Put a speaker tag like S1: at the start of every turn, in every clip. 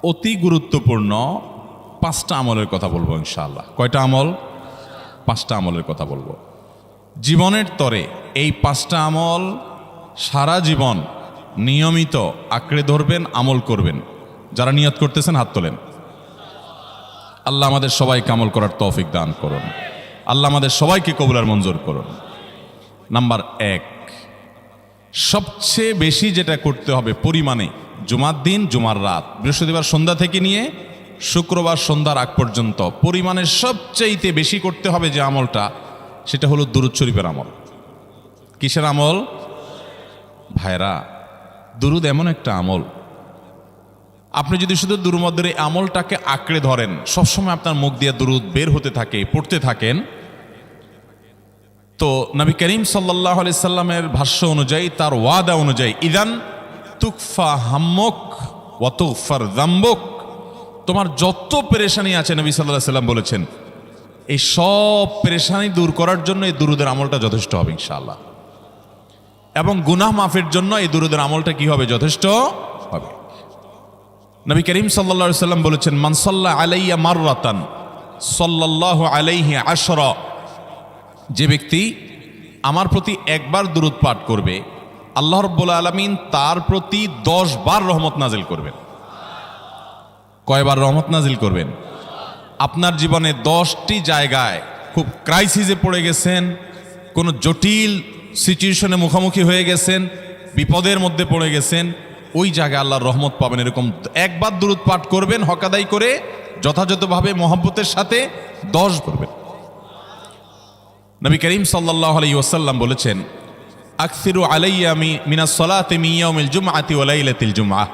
S1: অতি গুরুত্বপূর্ণ 5টা আমলের কথা বলবো ইনশাআল্লাহ। কয়টা আমল? 5টা আমলের কথা বলবো। জীবনের তরে এই 5টা আমল সারা জীবন নিয়মিত আঁকড়ে ধরবেন, আমল করবেন। যারা নিয়ত করতেছেন হাত তোলেন। আল্লাহ আমাদের সবাইকে আমল করার তৌফিক দান করুন। আল্লাহ আমাদের সবাইকে কবুল আর মঞ্জুর করুন। নাম্বার 1, সবচেয়ে বেশি যেটা করতে হবে পরিমাণে, জুমার দিন, জুমার রাত, বৃহস্পতিবার সন্ধ্যা থেকে নিয়ে শুক্রবার সন্ধ্যার আগ পর্যন্ত পরিমাণে সবচেয়ে বেশি করতে হবে যে আমলটা, সেটা হলো দুরূদ শরীফের আমল। কিসের আমল? ভাইরা, দুরূদ এমন একটা আমল, আপনি যদি শুধু দুরূদের এই আমলটাকে আঁকড়ে ধরেন, সবসময় আপনার মুখ দিয়ে দুরূদ বের হতে থাকে, পড়তে থাকেন, তো নবী করিম সাল্লাল্লাহু আলাইহি সাল্লামের ভাষ্য অনুযায়ী, তার ওয়াদা অনুযায়ী, ইদান তুকফা হাম্মুক ওয়া তুগফার যামবুক, তোমার যত পেরেশানি আছে নবী সাল্লাল্লাহু আলাইহি সাল্লাম বলেছেন, এই সব পেরেশানি দূর করার জন্য এই দুরূদের আমলটা যথেষ্ট হবে ইনশাআল্লাহ। এবং গুনাহ মাফের জন্য এই দুরূদের আমলটা কি হবে? যথেষ্ট হবে। নবী করিম সাল্লাল্লাহু আলাইহি সাল্লাম বলেছেন, মান সাল্লা আলাইয়া মাররাতান সাল্লাল্লাহু আলাইহি আশরা, যে ব্যক্তি আমার প্রতি একবার দুরূদ পাঠ করবে, আল্লাহ রাব্বুল আলামিন তার প্রতি 10 বার রহমত নাজিল করবেন। কয়বার রহমত নাজিল করবেন? আপনার জীবনে 10টি জায়গায় খুব ক্রাইসিসে পড়ে গেছেন, কোনো জটিল সিচুয়েশনে মুখোমুখি হয়ে গেছেন, বিপদের মধ্যে পড়ে গেছেন, ওই জায়গায় আল্লাহর রহমত পাবেন। এরকম একবার দুরূদ পাঠ করবেন, হক আদায় করে যথাযথভাবে মহব্বতের সাথে 10 করবেন। নবী করিম সাল্লাল্লাহু আলাইহি ওয়াসাল্লাম বলেছেন, আকসিরু আলাইয়া মিনাস সালাতি মিন ইয়াউমিল জুমআতি ওয়া লাইলাতিল জুমআহ,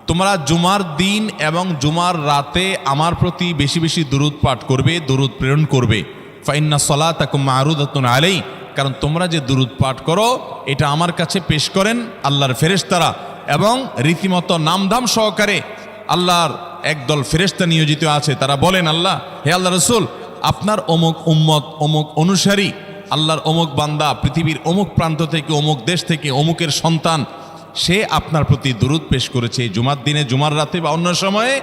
S1: তোমরা জুমার দিন এবং জুমার রাতে আমার প্রতি বেশি বেশি দুরূদ পাঠ করবে, দুরূদ প্রেরণ করবে। ফা ইন্না সালাতাকুম মা'রুদাতুন আলাই, কারণ তোমরা যে দুরূদ পাঠ করো এটা আমার কাছে পেশ করেন আল্লাহর ফেরেশতারা, এবং রীতিমতো নামধাম সহকারে আল্লাহর একদল ফেরেশতা নিয়োজিত আছে। তারা বলেন, আল্লাহ, হে আল্লাহ রাসূল, আপনার অমুক উম্মত, অমুক অনুসারী, আল্লাহর অমুক বান্দা পৃথিবীর অমুক প্রান্ত থেকে, অমুক দেশ থেকে, অমুকের সন্তান, সে আপনার প্রতি দুরূদ পেশ করেছে জুমার দিনে, জুমার রাতে বা অন্য সময়ে।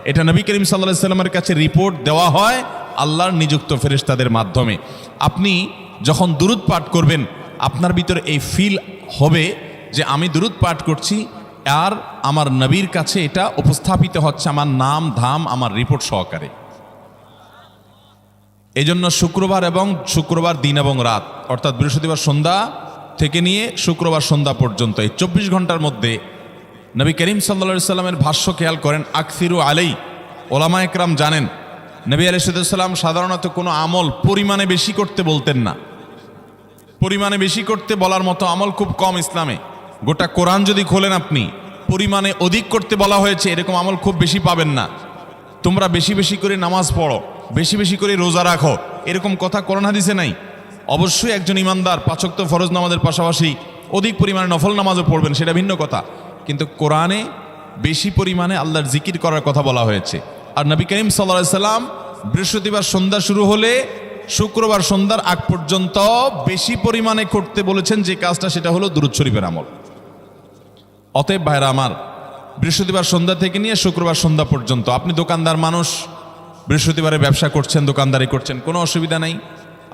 S1: এটা নবী করিম সাল্লাল্লাহু আলাইহি সাল্লামের কাছে রিপোর্ট দেওয়া হয় আল্লাহর নিযুক্ত ফেরেশতাদের মাধ্যমে। আপনি যখন দুরূদ পাঠ করবেন, আপনার ভিতরে এই ফিল হবে যে আমি দুরূদ পাঠ করছি, আর আমার নবীর কাছে এটা উপস্থাপিত হচ্ছে আমার নাম ধাম, আমার রিপোর্ট সহকারে। এই জন্য শুক্রবার দিন এবং রাত, অর্থাৎ বৃহস্পতিবার সন্ধ্যা থেকে নিয়ে শুক্রবার সন্ধ্যা পর্যন্ত এই 24 ঘন্টার মধ্যে নবী করিম সাল্লাল্লাহু আলাইহি সাল্লামের ভাষ্য খেয়াল করেন, আকসিরু আলাই। ওলামা একরাম জানেন, নবী আলাইহিস সালাম সাধারণত কোনো আমল পরিমাণে বেশি করতে বলতেন না। পরিমাণে বেশি করতে বলার মতো আমল খুব কম ইসলামে। গোটা কোরআন যদি খোলেন আপনি, পরিমাণে অধিক করতে বলা হয়েছে এরকম আমল খুব বেশি পাবেন না। তোমরা বেশি বেশি করে নামাজ পড়ো, বেশি বেশি করে রোজা রাখো, এরকম কথা কোরআন হাদিসে নাই। অবশ্যই একজন ইমানদার 5 ওয়াক্ত ফরজ নামাজের পাশাপাশি অধিক পরিমাণে নফল নামাজও পড়বেন, সেটা ভিন্ন কথা। কিন্তু কোরআনে বেশি পরিমাণে আল্লাহর জিকির করার কথা বলা হয়েছে। আর নবী করিম সাল্লাল্লাহু আলাইহি সাল্লাম বৃহস্পতিবার সন্ধ্যা শুরু হলে শুক্রবার সন্ধ্যার আগ পর্যন্ত বেশি পরিমাণে করতে বলেছেন যে কাজটা, সেটা হলো দুরূদ শরীফের আমল। অতএব ভাইরা আমার, বৃহস্পতিবার সন্ধ্যা থেকে নিয়ে শুক্রবার সন্ধ্যা পর্যন্ত, আপনি দোকানদার মানুষ, বৃহস্পতিবারে ব্যবসা করছেন, দোকানদারি করছেন, কোনো অসুবিধা নাই।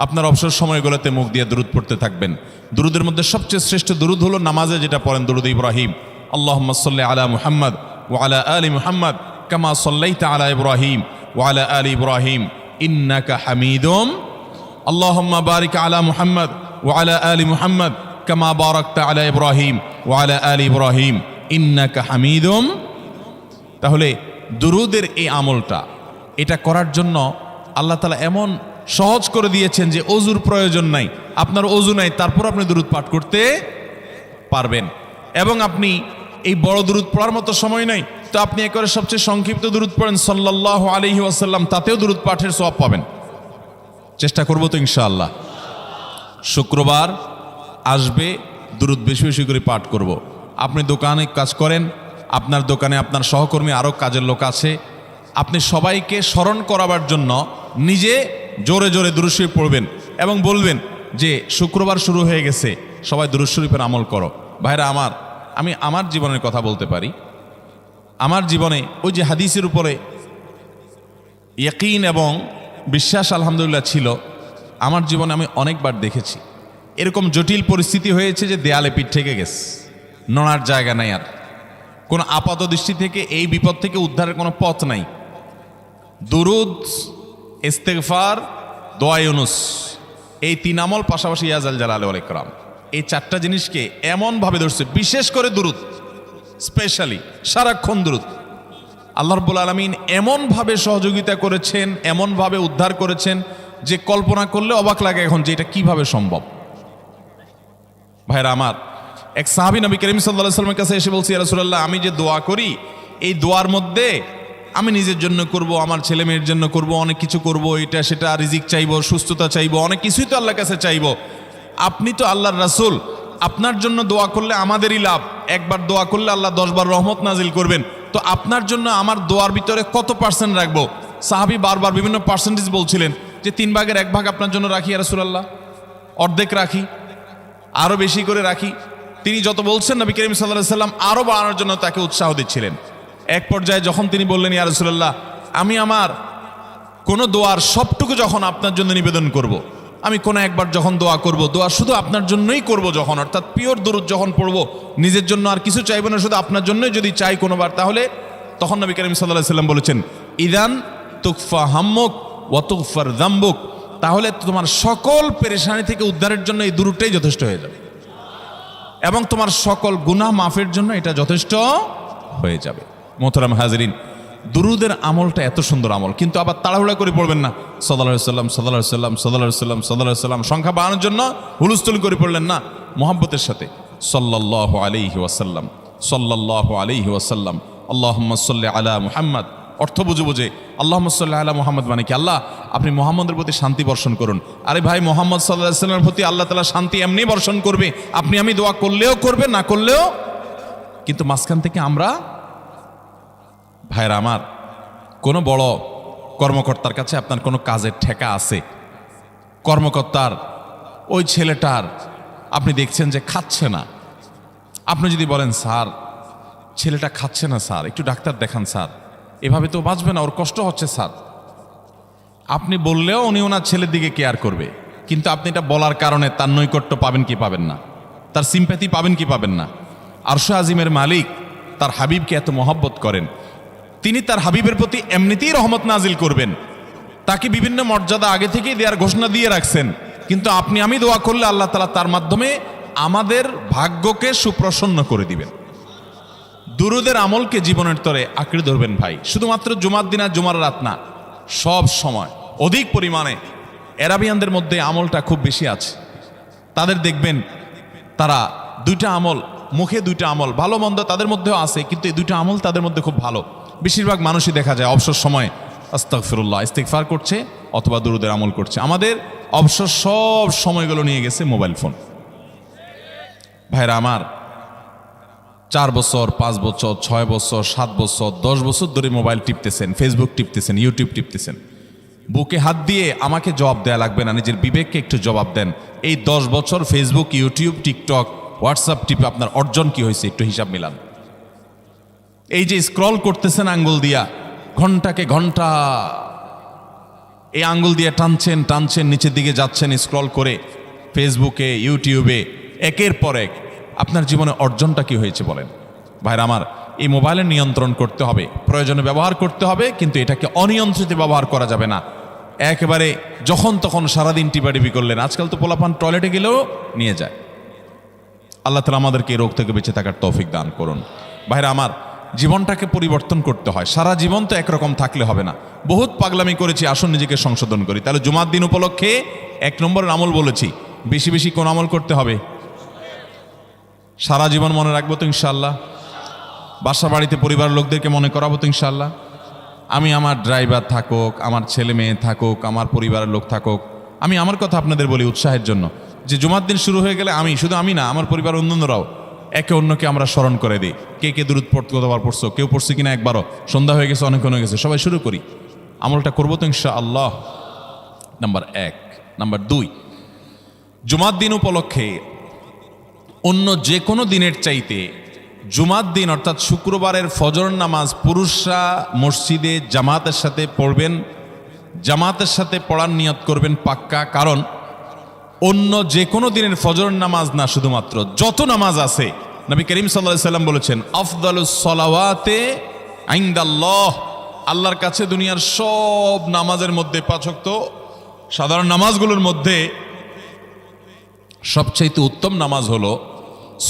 S1: আপনার অবসর সময়গুলোতে মুখ দিয়ে দুরূদ পড়তে থাকবেন। দুরূদের মধ্যে সবচেয়ে শ্রেষ্ঠ দুরূদ হলো নামাজে যেটা পড়েন, দুরূদ ইব্রাহিম। আল্লাহুম্মা সাল্লি আলা মুহাম্মদ ওয়া আলা আলি মুহাম্মদ কামা সাল্লাইতা আলা ইব্রাহিম ওয়া আলা আলি ইব্রাহিম ইন্নাকা হামিদুম, আল্লাহুম্মা বারিক আলা মুহাম্মদ ওয়া আলা আলি মুহাম্মদ কামা বারাকতা আলা ইব্রাহিম ওয়া আলা আলি ইব্রাহিম ইন্নাকা হামিদুম। তাহলে দুরূদের এই আমলটা, এটা করার জন্য আল্লাহ তাআলা এমন সহজ করে দিয়েছেন যে ওযুর প্রয়োজন নাই। আপনার ওযু নাই, তারপর আপনি দুরূদ পাঠ করতে পারবেন। এবং আপনি এই বড় দুরূদ পড়ার মতো সময় নাই, তো আপনি একবারে সবচেয়ে সংক্ষিপ্ত দুরূদ পড়েন সাল্লাল্লাহু আলাইহি ওয়াসাল্লাম, তাতেও দুরূদ পাঠের সওয়াব পাবেন। চেষ্টা করব তো ইনশাআল্লাহ। শুক্রবার আসবে, দুরূদ বেশি বেশি করে পাঠ করব। আপনি দোকানে কাজ করেন, আপনার দোকানে আপনার সহকর্মী আরও কাজের লোক আছে, আপনি সবাইকে স্মরণ করাবার জন্য নিজে জোরে জোরে দুরূদ শরীফ পড়বেন এবং বলবেন যে শুক্রবার শুরু হয়ে গেছে, সবাই দুরূদ শরীফের আমল করো। ভাইরা আমার, আমি আমার জীবনের কথা বলতে পারি। আমার জীবনে ওই যে হাদিসের উপরে ইয়াকিন এবং বিশ্বাস আলহামদুলিল্লাহ ছিল। আমার জীবনে আমি অনেকবার দেখেছি এরকম জটিল পরিস্থিতি হয়েছে যে দেয়ালে পিঠ থেকে গেছে, নড়ার জায়গা নাই, আর কোনো আপাত দৃষ্টি থেকে এই বিপদ থেকে উদ্ধারের কোনো পথ নাই। দুরুদ, ইস্তেগফার, দোয়া ইউনুস, এই তিন আমল পাশাপাশি ইয়াজাল জালাল ওয়াল ইকরাম, এই চারটা জিনিসকে এমনভাবে ধরছে, বিশেষ করে দুরুদ, স্পেশালি সারাক্ষণ দুরুদ। আল্লাহ রাব্বুল আলামিন এমনভাবে সহযোগিতা করেছেন, এমনভাবে উদ্ধার করেছেন যে কল্পনা করলে অবাক লাগে এখন যে এটা কিভাবে সম্ভব। ভাইরা আমার, এক সাহাবী নবী করিম সাল্লাল্লাহু আলাইহি ওয়াসাল্লামের কাছে এসে বলছি, ইয়া রাসূলুল্লাহ, আমি যে দোয়া করি এই দোয়ার মধ্যে আমি নিজের জন্য করব, আমার ছেলে মেয়ের জন্য করব, অনেক কিছু করব, এটা সেটা, রিজিক চাইবো, সুস্থতা চাইবো, অনেক কিছুই তো আল্লাহর কাছে চাইবো। আপনি তো আল্লাহর রাসূল, আপনার জন্য দোয়া করলে আমাদেরই লাভ, একবার দোয়া করলে আল্লাহ 10 বার রহমত নাজিল করবেন, তো আপনার জন্য আমার দোয়ার ভিতরে কত পার্সেন্ট রাখবো? সাহাবী বারবার বিভিন্ন পার্সেন্টেজ বলছিলেন যে 3 ভাগের 1 ভাগ আপনার জন্য রাখি ইয়া রাসূলুল্লাহ, অর্ধেক রাখি, আরো বেশি করে রাখি। তিনি যত বলছেন নবী করিম সাল্লাল্লাহু আলাইহি ওয়াসাল্লাম আরো বাড়ানোর জন্য তাকে উৎসাহ দিচ্ছিলেন। এক পর্যায়ে যখন তিনি বললেন, ইয়া রাসূলুল্লাহ, আমি আমার কোনো দোয়ার সবটুকু যখন আপনার জন্য নিবেদন করব, আমি কোনো একবার যখন দোয়া করব, দোয়া শুধু আপনার জন্যই করব যখন, অর্থাৎ পিওর দরুদ যখন পড়ব, নিজের জন্য আর কিছু চাইব না, শুধু আপনার জন্যই যদি চাই কোনোবার, তাহলে তখন নবী করিম সাল্লাল্লাহু আলাইহি ওয়াসাল্লাম বলেছেন, ইদান তুকফা হাম্মুক ওয়া তুগফার যামবুক, তাহলে তোমার সকল পেরেশানি থেকে উদ্ধারের জন্য এই দুরুদটাই যথেষ্ট হয়ে যাবে, এবং তোমার সকল গুনাহ মাফের জন্য এটা যথেষ্ট হয়ে যাবে। মোহতারাম হাজরিন, দুরুদের আমলটা এত সুন্দর আমল, কিন্তু আবার তাড়াহুড়া করে পড়বেন না, সাল্লাল্লাহু আলাইহি সাল্লাম সাল্লাল্লাহু আলাইহি সাল্লাম সাল্লাল্লাহু আলাইহি সাল্লাম সাল্লাল্লাহু আলাইহি সাল্লাম সংখ্যা বাড়ানোর জন্য হুলস্থুল করে পড়লেন না, মুহাব্বতের সাথে সাল্লাল্লাহু আলাইহি ওয়াসাল্লাম সাল্লাল্লাহু আলাইহি ওয়াসাল্লাম আল্লাহুম্মা সাল্লি আলা মুহাম্মদ, অর্থ বুঝে বুঝে আল্লাহুম্মা সাল্লি আলা মুহাম্মদ মানে কি, আল্লাহ আপনি মুহাম্মদের প্রতি শান্তি বর্ষণ করুন। আরে ভাই, মুহাম্মদ সাল্লাল্লাহু আলাইহি সাল্লামের প্রতি আল্লাহ তাআলা শান্তি এমনি বর্ষণ করবে, আপনি আমি দোয়া করলেও করবে, না করলেও। কিন্তু মাঝখান থেকে আমরা, ভাইরা আমার, কোনো বড় কর্মকর্তার কাছে আপনার কোনো কাজের ঠেকা আছে, কর্মকর্তার ওই ছেলেটার আপনি দেখছেন যে খাচ্ছে না, আপনি যদি বলেন, স্যার ছেলেটা খাচ্ছে না স্যার, একটু ডাক্তার দেখান স্যার, এভাবে তো বাঁচবে না, ওর কষ্ট হচ্ছে স্যার, আপনি বললেও উনি ওনার ছেলের দিকে কেয়ার করবে, কিন্তু আপনি এটা বলার কারণে তার নৈকট্য পাবেন কি পাবেন না, তার সিম্প্যাথি পাবেন কি পাবেন না। আরশ আজিমের মালিক তার হাবিবকে এত মহব্বত করেন, তিনি তার হাবিবের প্রতি এমনিতেই রহমত নাজিল করবেন, তাকে বিভিন্ন মর্যাদা আগে থেকেই দেওয়ার ঘোষণা দিয়ে রাখছেন, কিন্তু আপনি আমি দোয়া করলে আল্লাহ তাআলা তার মাধ্যমে আমাদের ভাগ্যকে সুপ্রসন্ন করে দিবেন। দুরুদের আমলকে জীবনের তরে আঁকড়ে ধরবেন ভাই, শুধুমাত্র জুমার দিন আর জুমার রাত না, সব সময় অধিক পরিমাণে। এরাবিয়ানদের মধ্যে আমলটা খুব বেশি আছে, তাদের দেখবেন তারা 2টা আমল, মুখে 2টা আমল, ভালো মন্দ তাদের মধ্যেও আছে, কিন্তু এই 2টা আমল তাদের মধ্যে খুব ভালো। বেশিরভাগ মানুষই দেখা যায় অবসর সময় আস্তাগফিরুল্লাহ, ইস্তিগফার করছে অথবা দুরুদের আমল করছে। আমাদের অবসর সব সময়গুলো নিয়ে গেছে মোবাইল ফোন। ভাইরা আমার, 4 বছর 5 বছর 6 বছর 7 বছর 10 বছর ধরে মোবাইল টিপতেছেন, ফেসবুক টিপতেছেন, ইউটিউব টিপতেছেন। বুকে হাত দিয়ে আমাকে জবাব দেয়া লাগবে না, নিজের বিবেককে একটু জবাব দেন। এই 10 বছর ফেসবুক, ইউটিউব, টিকটক, হোয়াটসঅ্যাপ টিপে আপনার অর্জন কি হয়েছে একটু হিসাব মিলান। এই যে স্ক্রল করতেছেন আঙ্গুল দিয়া, ঘন্টাকে ঘন্টা এই আঙ্গুল দিয়ে টানছেন টানছেন, নিচের দিকে যাচ্ছেন স্ক্রল করে ফেসবুকে, ইউটিউবে, একের পর এক, আপনার জীবনে অর্জনটা কি হয়েছে বলেন? ভাইরা আমার, এই মোবাইলের নিয়ন্ত্রণ করতে হবে, প্রয়োজনে ব্যবহার করতে হবে, কিন্তু এটাকে অনিয়ন্ত্রিত ব্যবহার করা যাবে না। একেবারে যখন তখন সারাদিন টিপাটিপি করলেন, আজকাল তো পোলাপান টয়লেটে গেলেও নিয়ে যায়। আল্লাহ তাআলা আমাদেরকে এই রোগ থেকে বেঁচে থাকার তৌফিক দান করুন। ভাইরা আমার, জীবনটাকে পরিবর্তন করতে হয়, সারা জীবন তো একরকম থাকলে হবে না। বহুত পাগলামি করেছি, আসুন নিজেকে সংশোধন করি। তাহলে জুমার দিন উপলক্ষে 1 নম্বরের আমল বলেছি, বেশি বেশি কোন আমল করতে হবে? সারা জীবন মনে রাখবো তো ইনশাআল্লাহ। বাসা বাড়িতে পরিবারের লোকদেরকে মনে করাবো তো ইনশাআল্লাহ। আমি আমার ড্রাইভার থাকুক, আমার ছেলে মেয়ে থাকুক, আমার পরিবারের লোক থাকুক, আমি আমার কথা আপনাদের বলি উৎসাহের জন্য, যে জুমার দিন শুরু হয়ে গেলে শুধু আমি না, আমার পরিবার অন্যান্যরাও একে অন্যকে আমরা স্মরণ করে দিই। কে কে দুরূদ পড়তে কতবার পড়ছো, কেউ পড়ছে কিনা একবারও, সন্ধ্যা হয়ে গেছে, অনেকক্ষণ হয়ে গেছে, সবাই শুরু করি, আমলটা করবো তো ইনশাআল্লাহ। নাম্বার 1। নাম্বার 2, জুমার দিন উপলক্ষে অন্য যে কোনো দিনের চাইতে জুমার দিন অর্থাৎ শুক্রবারের ফজর নামাজ পুরুষরা মসজিদে জামাতের সাথে পড়বেন, জামাতের সাথে পড়ার নিয়ত করবেন পাক্কা। কারণ অন্য যে কোনো দিনের ফজর নামাজ না, শুধুমাত্র যত নামাজ আছে, নবী করিম সাল্লাল্লাহু আলাইহি সাল্লাম বলেছেন আফদালুস সালাওয়াতে ইনদাল্লাহ, আল্লাহর কাছে দুনিয়ার সব নামাজের মধ্যে, 5 ওয়াক্ত সাধারণ নামাজগুলোর মধ্যে সবচেয়ে উত্তম নামাজ হলো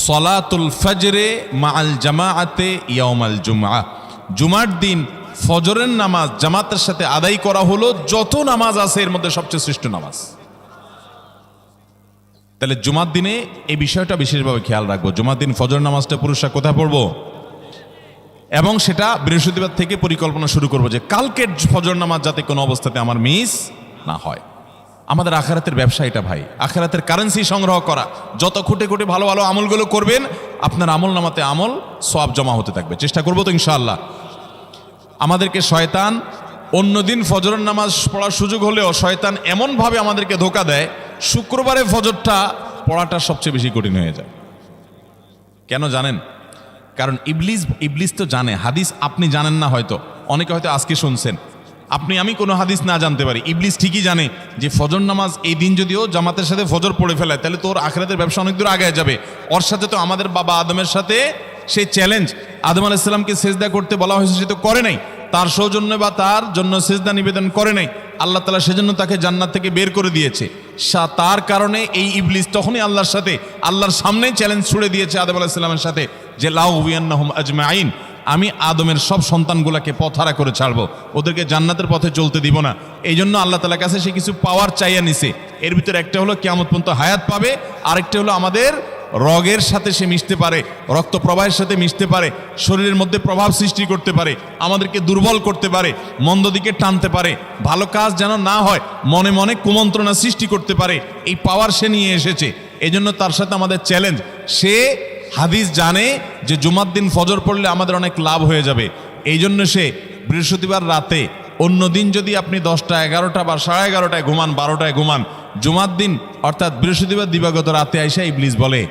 S1: সলাতুল ফজরে মাআল জামাআতে ইয়াউমাল জুমআ, জুমার দিন ফজরের নামাজ জামাতের সাথে আদায় করা হলো যত নামাজ আছে এর মধ্যে সবচেয়ে শ্রেষ্ঠ নামাজ। তাহলে জুমার দিনে এই বিষয়টা বিশেষভাবে খেয়াল রাখবো। জুমার দিন ফজর নামাজটা পুরুষরা কোথায় পড়বো, এবং সেটা বৃহস্পতিবার থেকে পরিকল্পনা শুরু করবো যে কালকের ফজর নামাজ যাতে কোনো অবস্থাতে আমার মিস না হয়। আমাদের আখিরাতের ব্যবসা এটা ভাই, আখিরাতের কারেন্সি সংগ্রহ করা। যত খুঁটে খুঁটে ভালো ভালো আমলগুলো করবেন, আপনার আমল নামাতে আমল সওয়াব জমা হতে থাকবে। চেষ্টা করবো তো ইনশাআল্লাহ। আমাদেরকে শয়তান অন্যদিন ফজরের নামাজ পড়ার সুযোগ হলেও শয়তান এমনভাবে আমাদেরকে ধোঁকা দেয়, শুক্রবারে ফজরটা পড়াটা সবচেয়ে বেশি কঠিন হয়ে যায়। কেন জানেন? কারণ ইবলিস তো জানে হাদিস, আপনি জানেন না, হয়তো অনেকে হয়তো আজকে শুনছেন, আমি কোনো হাদিস না জানতে পারি, ইবলিস ঠিকই জানে যে ফজর নামাজ এই দিন যদিও জামাতের সাথে ফজর পড়ে ফেলায় তাহলে তোর আখিরাতের ব্যবসা অনেক দূর আগে যাবে। ওর সাথে তো আমাদের বাবা আদমের সাথে সেই চ্যালেঞ্জ, আদম আলাইহিস সালামকে সিজদা করতে বলা হয়েছে, সে তো করে নাই, তার সৌজন্যে বা তার জন্য সিজদা নিবেদন করে নাই, আল্লাহ তাআলা সেজন্য তাকে জান্নাত থেকে বের করে দিয়েছে। তার কারণে এই ইবলিস তখনই আল্লাহর সাথে, আল্লাহর সামনে চ্যালেঞ্জ ছুড়ে দিয়েছে আদম আলাইহিস সালামের সাথে যে লা উবিয়ান্নাহুম আজমাইন, আমি আদমের সব সন্তানগুলোকে পথহারা করে ছাড়বো, ওদেরকে জান্নাতের পথে চলতে দিব না। এই জন্য আল্লাহ তাআলার কাছে সে কিছু পাওয়ার চাইয়া নিছে। এর ভিতরে একটা হলো কিয়ামত পর্যন্ত হায়াত পাবে, আরেকটা হলো আমাদের রগের সাথে সে মিশতে পারে, রক্ত প্রবাহের সাথে মিশতে পারে, শরীরের মধ্যে প্রভাব সৃষ্টি করতে পারে, আমাদেরকে দুর্বল করতে পারে, মন্দ দিকে টানতে পারে, ভালো কাজ যেন না হয় মনে মনে কুমন্ত্রণা সৃষ্টি করতে পারে। এই পাওয়ার সে নিয়ে এসেছে। এই জন্য তার সাথে আমাদের চ্যালেঞ্জ। সে হাদিস জানে যে জুমার দিন ফজর পড়লে আমাদের অনেক লাভ হয়ে যাবে। এই জন্য সে বৃহস্পতিবার রাতে, অন্য দিন যদি আপনি 10টা 11টা বা 11:30টায় ঘুমান, 12টায় ঘুমান, জুমার দিন অর্থাৎ বৃহস্পতিবার দিবাগত রাতে আইসা ইবলিস বলে,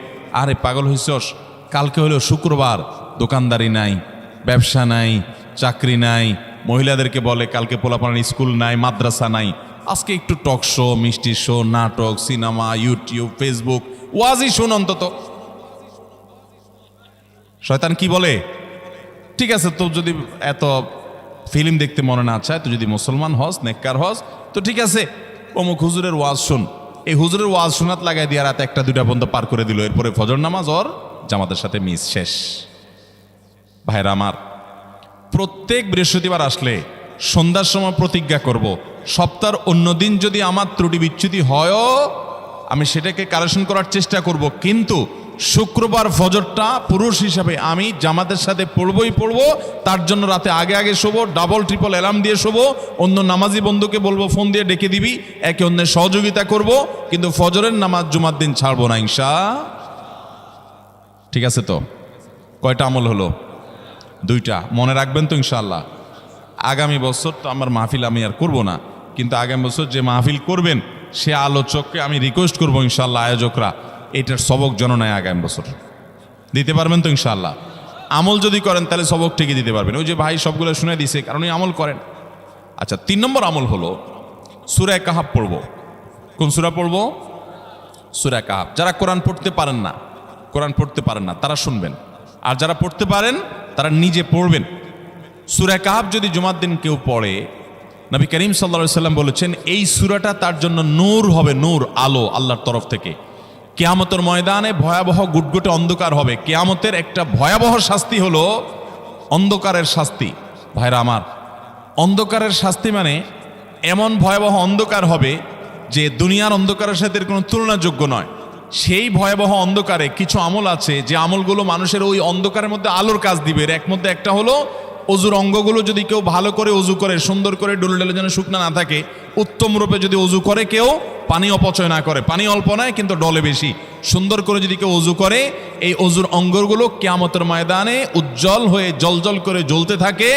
S1: আরে পাগল হইছস, কালকে হলো শুক্রবার, দোকানদারি নাই, ব্যবসা নাই, চাকরি নাই, মহিলাদেরকে বলে কালকে পোলাপানের স্কুল নাই, মাদ্রাসা নাই, আজকে একটু টক শো, মিষ্টি শো, নাটক, সিনেমা, ইউটিউব, ফেসবুক, ওয়াজই শুন অন্তত। শয়তান কি বলে, ঠিক আছে তো যদি এত ফিল্ম দেখতে মনে না চায়, তো যদি মুসলমান হস, নেককার হস, তো ঠিক আছে অমুক হুজুরের ওয়াজ শুন। এই হুজুরের ওয়াজ শোনাত লাগাই দিয়ে রাতে 1টা 2টা পর্যন্ত পার করে দিল। এরপরে ফজর নামাজ ওর জামাতের সাথে মিস শেষ। ভাইরা আমার, প্রত্যেক বৃহস্পতিবার আসলে সন্ধ্যার সময় প্রতিজ্ঞা করব, সপ্তাহের অন্য দিন যদি আমার ত্রুটি বিচ্যুতি হয়ও আমি সেটাকে কারেকশন করার চেষ্টা করব, কিন্তু শুক্রবার ফজরটা পুরুষ হিসাবে আমি জামাতের সাথে পড়বই পড়বো। তার জন্য রাতে আগে আগে শোবো, ডাবল ট্রিপল অ্যালার্ম দিয়ে শোবো, অন্য নামাজি বন্ধুকে বলবো ফোন দিয়ে ডেকে দিবি, একে অন্যের সহযোগিতা করব, কিন্তু ফজরের নামাজ জুমার দিন ছাড়বো না ঠিক আছে তো? কয়টা আমল হলো? 2টা। মনে রাখবেন তো ইনশাআল্লাহ। আগামী বছর তো আমার মাহফিল আমি আর করব না, কিন্তু আগামী বছর যে মাহফিল করবেন সে আলোচককে আমি রিকোয়েস্ট করবো ইনশাআল্লাহ, আয়োজকরা এটার সবক জননায় আগামী বছর দিতে পারবেন তো ইনশাআল্লাহ। আমল যদি করেন তাহলে সবক ঠিকই দিতে পারবেন। ওই যে ভাই সবগুলো শুনে দিছে, কারণ এই আমল করেন। আচ্ছা, 3 নম্বর আমল হলো সূরা কাহাফ পড়ব। কোন সূরা পড়ব? সূরা কাহাফ। যারা কোরআন পড়তে পারেন না তারা শুনবেন, আর যারা পড়তে পারেন তারা নিজে পড়বেন। সূরা কাহাফ যদি জুমার দিন কেউ পড়ে, নবী করিম সাল্লাল্লাহু আলাইহি সাল্লাম বলেছেন এই সূরাটা তার জন্য নূর হবে, নূর, আলো আল্লাহর তরফ থেকে। কিয়ামতের ময়দানে ভয়াবহ গুটগুটে অন্ধকার হবে। কিয়ামতের একটা ভয়াবহ শাস্তি হলো অন্ধকারের শাস্তি। ভাইরা আমার, অন্ধকারের শাস্তি মানে এমন ভয়াবহ অন্ধকার হবে যে দুনিয়ার অন্ধকারের সাথে কোনো তুলনাযোগ্য নয়। সেই ভয়াবহ অন্ধকারে কিছু আমল আছে যে আমলগুলো মানুষের ওই অন্ধকারের মধ্যে আলোর কাজ দিবে। এর মধ্যে একটা হলো অজুর অঙ্গগুলো যদি কেউ ভালো করে অজু করে, সুন্দর করে ডলে ডলে যেন শুকনা না থাকে, উত্তম রূপে যদি অজু করে, কেউ পানি অপচয় না করে, পানি অল্প নয় কিন্তু ডলে বেশি, সুন্দর করে যদি কেউ অজু করে, এই অজুর অঙ্গগুলো কিয়ামতের ময়দানে উজ্জ্বল হয়ে জলজল করে জ্বলতে থাকে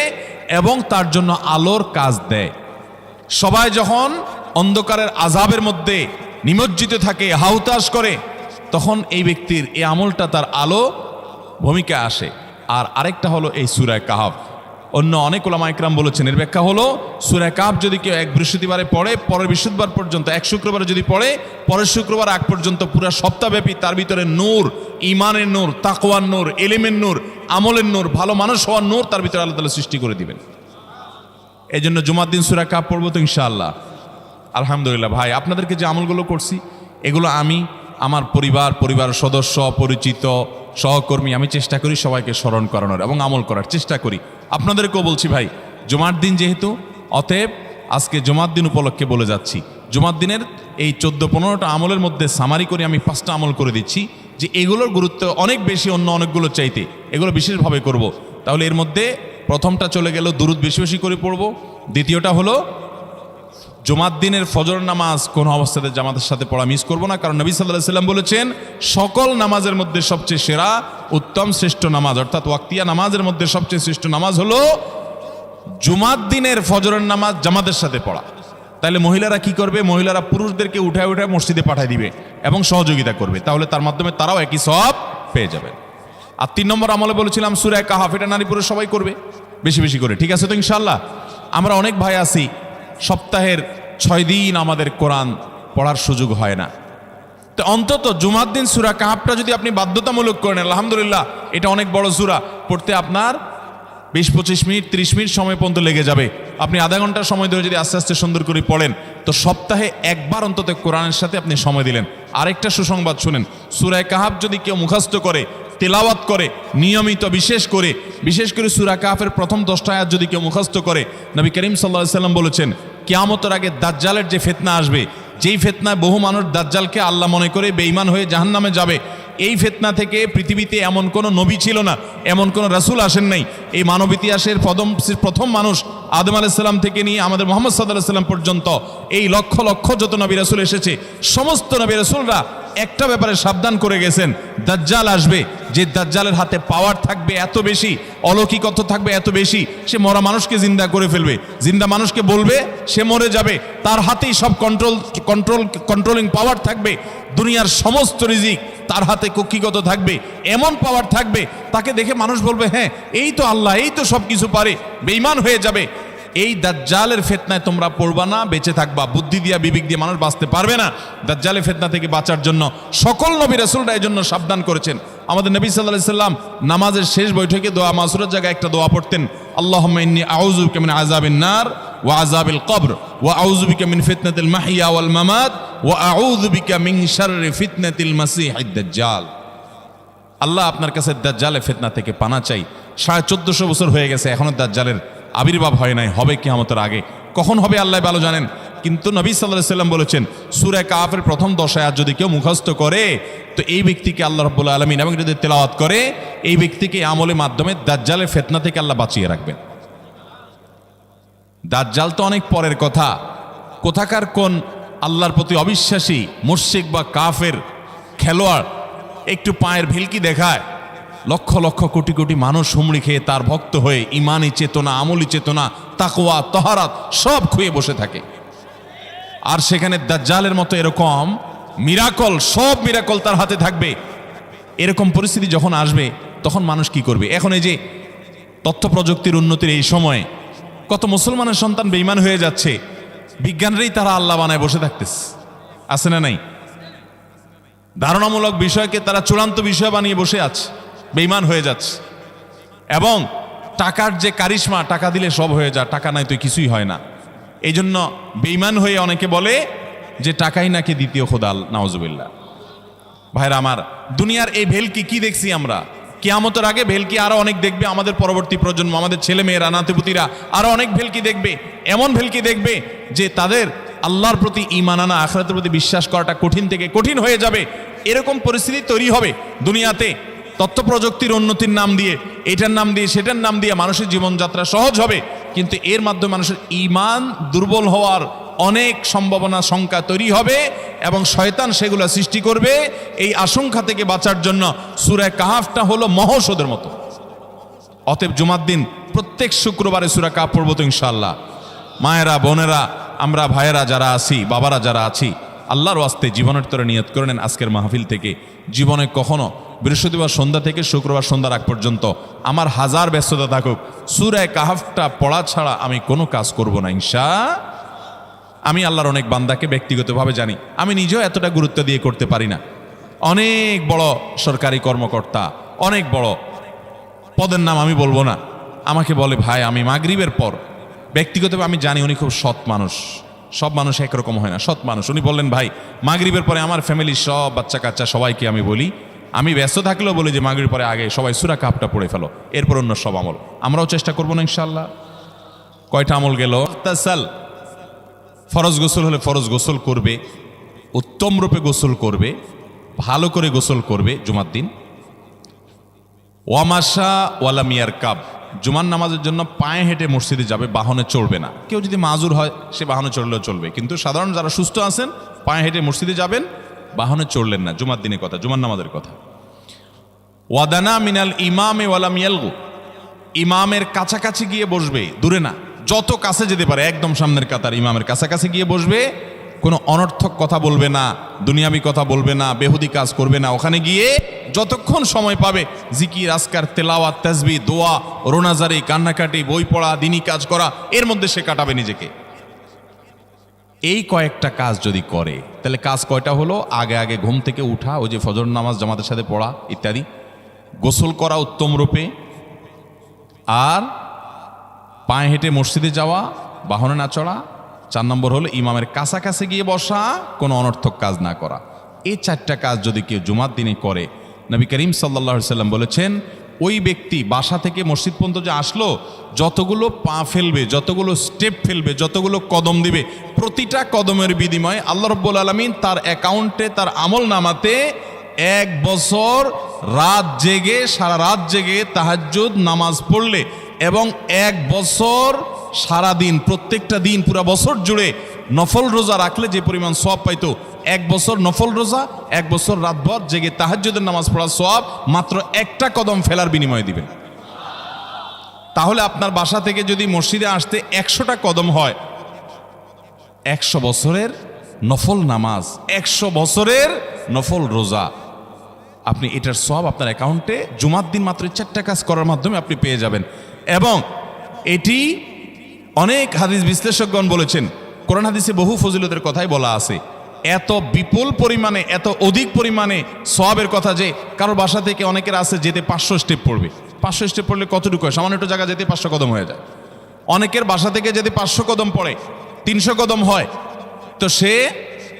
S1: এবং তার জন্য আলোর কাজ দেয়। সবাই যখন অন্ধকারের আযাবের মধ্যে নিমজ্জিত থাকে, হাউতাশ করে, তখন এই ব্যক্তির এই আমলটা তার আলো ভূমিকা আসে। আর আরেকটা হলো এই সূরা কাহফ। অন্য অনেক ওলামা ইকরাম বলেছেন এর ব্যাখ্যা হলো সূরা কাহফ যদি কেউ এক বৃহস্পতিবারে পড়ে, পরের বৃহস্পতিবার পর্যন্ত, এক শুক্রবারে যদি পড়ে, পরের শুক্রবার আগ পর্যন্ত পুরো সপ্তাহব্যাপী তার ভিতরে নূর, ঈমানের নূর, তাকওয়ার নূর, ইলমের নূর, আমলের নূর, ভালো মানুষ হওয়ার নূর তার ভিতরে আল্লাহ তাআলা সৃষ্টি করে দিবেন। এই জন্য জুমার দিন সূরা কাহফ পড়বো তো ইনশাআল্লাহ। আলহামদুলিল্লাহ ভাই, আপনাদেরকে যে আমলগুলো করছি এগুলো আমি, আমার পরিবার সদস্য, পরিচিত, সহকর্মী, আমি চেষ্টা করি সবাইকে স্মরণ করানোর এবং আমল করার চেষ্টা করি। আপনাদেরকেও বলছি ভাই, জুমার দিন যেহেতু, অতএব আজকে জুমার দিন উপলক্ষে বলে যাচ্ছি, জুমার দিনের এই 14-15টা আমলের মধ্যে সামারি করে আমি 5টা আমল করে দিচ্ছি যে এগুলোর গুরুত্ব অনেক বেশি অন্য অনেকগুলো চাইতে, এগুলো বিশেষভাবে করব। তাহলে এর মধ্যে প্রথমটা চলে গেল দুরুদ বেশি বেশি করে পড়ব। দ্বিতীয়টা হলো জুমার দিনের ফজর নামাজ কোন অবস্থাতে জামাতের সাথে পড়া মিস করব না, কারণ নবী সাল্লাল্লাহু আলাইহি সাল্লাম বলেছেন সকল নামাজের মধ্যে সবচেয়ে সেরা, উত্তম, শ্রেষ্ঠ নামাজ, অর্থাৎ ওয়াক্তিয়া নামাজের মধ্যে সবচেয়ে শ্রেষ্ঠ নামাজ হলো জুমার দিনের ফজরের নামাজ জামাতের সাথে পড়া। তাহলে মহিলারা কি করবে? মহিলারা পুরুষদেরকে উঠায় উঠায় মসজিদে পাঠিয়ে দিবে এবং সহযোগিতা করবে, তাহলে তার মাধ্যমে তারাও একই সওয়াব পেয়ে যাবে। আর 3 নম্বর আমলে বলেছিলাম সূরা কাহফ, এটা নারী পুরুষ সবাই করবে বেশি বেশি করে, ঠিক আছে তো ইনশাআল্লাহ? আমরা অনেক ভাই আছি সপ্তাহের 6 দিন আমাদের কোরআন পড়ার সুযোগ হয় না, তো অন্তত জুমার দিন সূরা কাহফটা যদি আপনি বাধ্যতামূলক করেন, আলহামদুলিল্লাহ, এটা অনেক বড় সূরা, পড়তে আপনার 20-25 মিনিট 30 মিনিট সময় পর্যন্ত লেগে যাবে। আপনি আধা ঘন্টা সময় ধরে যদি আস্তে আস্তে সুন্দর করে পড়েন, তো সপ্তাহে একবার অন্তত কোরআনের সাথে আপনি সময় দিলেন। আরেকটা সুসংবাদ শুনেন, সূরা কাহফ যদি কেউ মুখস্থ করে, তেলাওয়াত করে নিয়মিত, বিশেষ করে সূরা কাহফের প্রথম 10টা আয়াত যদি কেউ মুখস্থ করে, নবী করিম সাল্লাল্লাহু আলাইহি সাল্লাম বলেছেন কিয়ামতের আগে দাজ্জালের যে ফিতনা আসবে, যেই ফিতনায় বহু মানুষ দাজ্জালকে আল্লাহ মনে করে বেঈমান হয়ে জাহান্নামে যাবে, এই ফিতনা থেকে পৃথিবীতে এমন কোনো নবী ছিল না, এমন কোনো রাসূল আসেন নাই। এই মানব ইতিহাসের প্রথম মানুষ আদম আলাইহিস সালাম থেকে নিয়ে আমাদের মুহাম্মদ সাল্লাল্লাহু আলাইহি সাল্লাম পর্যন্ত এই লক্ষ লক্ষ যত নবী রাসূল এসেছে, সমস্ত নবী রাসূলরা একটা ব্যাপারে সাবধান করে গেছেন, দাজ্জাল আসবে, যে দাজ্জালের হাতে পাওয়ার থাকবে এত বেশি, অলৌকিকত্ব থাকবে এত বেশি, সে মরা মানুষকে জিন্দা করে ফেলবে, জিন্দা মানুষকে বলবে সে মরে যাবে, তার হাতেই সব কন্ট্রোলিং পাওয়ার থাকবে, দুনিয়ার সমস্ত রিজিক তার হাতে কক্ষিগত থাকবে, এমন পাওয়ার থাকবে তাকে দেখে মানুষ বলবে হ্যাঁ এই তো আল্লাহ, এই তো সব কিছু পারে, বেঈমান হয়ে যাবে। এই দাজ্জালের ফিতনায় তোমরা পড়বা না, বেঁচে থাকবা। বুদ্ধি দিয়া বিবেক দিয়ে মানুষ বাঁচতে পারবে না। দাজ্জালের ফিতনা থেকে বাঁচার জন্য সকল নবী রাসূলরা এই জন্য সাবধান করেছেন। আমাদের নবী সাল্লাল্লাহু আলাইহি সাল্লাম নামাজের শেষ বৈঠকে দোয়া মাসুরের জায়গায় একটা দোয়া পড়তেন, আল্লাহুম্মা ইন্নী আউযু বিকা মিন আযাবিন নার ওয়া আযাবিল কবর ওয়া আউযু বিকা মিন ফিতনাতিল মাহইয়া ওয়াল মামাত ওয়া আউযু বিকা মিন শাররি ফিতনাতিল মাসীহিদ দাজ্জাল। আল্লাহ আপনার কাছে দাজ্জালের ফিতনা থেকে পানা চাই। 1450 বছর হয়ে গেছে, এখনো দাজ্জালের আবির্ভাব হয় নাই, হবে কিয়ামতের আগে, কখন হবে আল্লাহ ভালো জানেন। কিন্তু নবী সাল্লাল্লাহু আলাইহি সাল্লাম বলেছেন সূরা কাহফের প্রথম 10 আয়াত যদি কেউ মুখস্থ করে, তো এই ব্যক্তিকে আল্লাহ রাব্বুল আলামিন এবং যদি তেলাওয়াত করে, এই ব্যক্তিকে আমলের মাধ্যমে দাজ্জালের ফিতনা থেকে আল্লাহ বাঁচিয়ে রাখবেন। দাজ্জাল তো অনেক পরের কথা, কোথাকার কোন আল্লাহর প্রতি অবিশ্বাসী মুশরিক বা কাফের খেলোয়াড় একটু পায়ের ভিলকি দেখায়, লক্ষ লক্ষ কোটি কোটি মানুষ হুমড়ি খেয়ে তার ভক্ত হয়ে ইমানি চেতনা, আমলি চেতনা, তাকওয়া, তাহারাত সব খুঁয়ে বসে থাকে। আর সেখানে দাজ্জালের মতো এরকম মিরাকল, সব মিরাকল তার হাতে থাকবে। এরকম পরিস্থিতি যখন আসবে তখন মানুষ কি করবে? এখন এই যে তথ্য প্রযুক্তির উন্নতির এই সময়ে কত মুসলমানের সন্তান বেঈমান হয়ে যাচ্ছে, বিজ্ঞানরাই তারা আল্লাহ বানায় বসে থাকতেছে, আছে না নাই? ধারণামূলক বিষয়কে তারা চূড়ান্ত বিষয় বানিয়ে বসে আছে, বেঈমান হয়ে যাচ্ছে। এবং টাকার যে কারিশমা, টাকা দিলে সব হয়ে যায়, টাকা নাই তো কিছুই হয় না। এই জন্য বেঈমান হয়ে অনেকে বলে যে টাকাই নাকি দ্বিতীয় খোদা, নাউজুবিল্লাহ। ভাইরা আমার, দুনিয়ার এই ভেলকি কি দেখছি আমরা? কিয়ামতের আগে ভেলকি আরো অনেক দেখবে আমাদের পরবর্তী প্রজন্ম, আমাদের ছেলে মেয়েরা, নাতিপুতিরা আরো অনেক ভেলকি দেখবে। এমন ভেলকি দেখবে যে তাদের আল্লাহর প্রতি ঈমান আনা, আখিরাতের প্রতি বিশ্বাস করাটা কঠিন থেকে কঠিন হয়ে যাবে। এরকম পরিস্থিতি তৈরি হবে দুনিয়াতে। তথ্য প্রযুক্তির উন্নতির নাম দিয়ে, এটার নাম দিয়ে, সেটার নাম দিয়ে মানুষের জীবনযাত্রা সহজ হবে, কিন্তু এর মাধ্যমে মানুষের ঈমান দুর্বল হওয়ার অনেক সম্ভাবনা, শঙ্কা তৈরি হবে এবং শয়তান সেগুলো সৃষ্টি করবে। এই আশঙ্কা থেকে বাঁচার জন্য সূরা কাহফটা হলো মহৌষধের মতো। অতএব জুমার দিন প্রত্যেক শুক্রবারে সূরা কাহফ পড়ব তো ইনশাআল্লাহ। মায়েরা, বোনেরা, আমরা ভাইয়েরা যারা আছি, বাবারা যারা আছি, আল্লাহর ওয়াস্তে জীবনের তরে নিয়ত করে নেন আজকের মাহফিল থেকে জীবনে কখনো বৃহস্পতিবার সন্ধ্যা থেকে শুক্রবার সন্ধ্যার আগ পর্যন্ত আমার হাজার ব্যস্ততা থাকুক, সূরা কাহাফটা পড়া ছাড়া আমি কোনো কাজ করব না আমি আল্লাহর অনেক বান্দাকে ব্যক্তিগতভাবে জানি, আমি নিজেও এতটা গুরুত্ব দিয়ে করতে পারি না। অনেক বড় সরকারি কর্মকর্তা, অনেক বড় পদের নাম আমি বলবো না, আমাকে বলে ভাই আমি মাগরিবের পর, ব্যক্তিগতভাবে আমি জানি উনি খুব সৎ মানুষ, সব মানুষ একরকম হয় না, সৎ মানুষ। উনি বললেন ভাই মাগরিবের পরে আমার ফ্যামিলির সব বাচ্চা কাচ্চা সবাইকে আমি বলি, আমি ব্যস্ত থাকলেও বলি যে মাগরিবের পরে আগে সবাই সূরা কাহাফটা পড়ে ফেলো, এরপর অন্য সব আমল। আমরাও চেষ্টা করবো না ইনশাআল্লাহ। কয়টা আমল গেল? তাসাল, ফরজ গোসল হলে ফরজ গোসল করবে, উত্তম রূপে গোসল করবে, ভালো করে গোসল করবে জুমার দিন। ওয়ামাশা ওয়ালামিয়ার কাব, জুমার নামাজের জন্য পায়ে হেঁটে মসজিদে যাবে, বাহনে চড়বে না। কেউ যদি মাজুর হয় সে বাহনে চড়লেও চলবে, কিন্তু সাধারণ যারা সুস্থ আছেন পায়ে হেঁটে মসজিদে যাবেন, বাহনে চড়লেন না। জুমার দিনের কথা, জুমার নামাজের কথা। ওয়াদানা মিনাল ইমামে ওয়ালামিয়ালগু, ইমামের কাছাকাছি গিয়ে বসবে, দূরে না, যত কাছে যেতে পারে একদম সামনের কাতার ইমামের কাছাকাছি গিয়ে বসবে, কোনো অনর্থক কথা বলবে না, দুনিয়াবি কথা বলবে না, বেহুদি কাজ করবে না। ওখানে গিয়ে যতক্ষণ সময় পাবে জিকির, আজকার, তেলাওয়াত, তাসবিহ, দোয়া, রোনাজারি, কান্নাকাটি, বই পড়া, দিনী কাজ করা, এর মধ্যে সে কাটাবে নিজেকে। এই কয়েকটা কাজ যদি করে তাহলে কাজ কয়টা হলো? আগে আগে ঘুম থেকে উঠা, ওই যে ফজর নামাজ জামাতের সাথে পড়া ইত্যাদি, গোসল করা উত্তম রূপে, আর পায়ে হেঁটে মসজিদে যাওয়া, বাহনে না চড়া। 4 নম্বর হলো ইমামের কাছাকাছি গিয়ে বসা, কোনো অনর্থক কাজ না করা। এই 4টা কাজ যদি কেউ জুমার দিনে করে, নবী করিম সাল্লাল্লাহু আলাইহি সাল্লাম বলেছেন ওই ব্যক্তি বাসা থেকে মসজিদ পর্যন্ত যে আসলো, যতগুলো পা ফেলবে, যতগুলো স্টেপ ফেলবে, যতগুলো কদম দিবে, প্রতিটা কদমের বিনিময়ে আল্লাহ রাব্বুল আলামিন তার অ্যাকাউন্টে, তার আমল নামাতে 1 বছর রাত জেগে, সারা রাত জেগে তাহাজ্জুদ নামাজ পড়লে এবং 1 বছর সারা দিন, প্রত্যেকটা দিন পুরা বছর জুড়ে নফল রোজা রাখলে যে পরিমাণ সওয়াব পাইতো, 1 বছর নফল রোজা, 1 বছর রাতভর জেগে তাহাজ্জুদের নামাজ পড়ার সওয়াব মাত্র একটা কদম ফেলার বিনিময়ে দিবেন। তাহলে আপনার বাসা থেকে যদি মসজিদে আসতে 100টা কদম হয়, 100 বছরের নফল নামাজ, 100 বছরের নফল রোজা, আপনি এটার সওয়াব আপনার অ্যাকাউন্টে জুমার দিন মাত্র 4টা কাজ করার মাধ্যমে আপনি পেয়ে যাবেন। এবং এটি অনেক হাদিস বিশ্লেষকগণ বলেছেন, কোরআন হাদিসে বহু ফজিলতের কথাই বলা আছে। এত বিপুল পরিমাণে, এত অধিক পরিমাণে সওয়াবের কথা যে কারোর বাসা থেকে অনেকের আছে যেতে 500 স্টেপ পড়বে। 500 স্টেপ পড়লে কতটুকু হয়? সামান্য একটু জায়গা যেতে 500 কদম হয়ে যায়। অনেকের বাসা থেকে যেতে 500 কদম পড়ে 300 কদম হয়। তো সে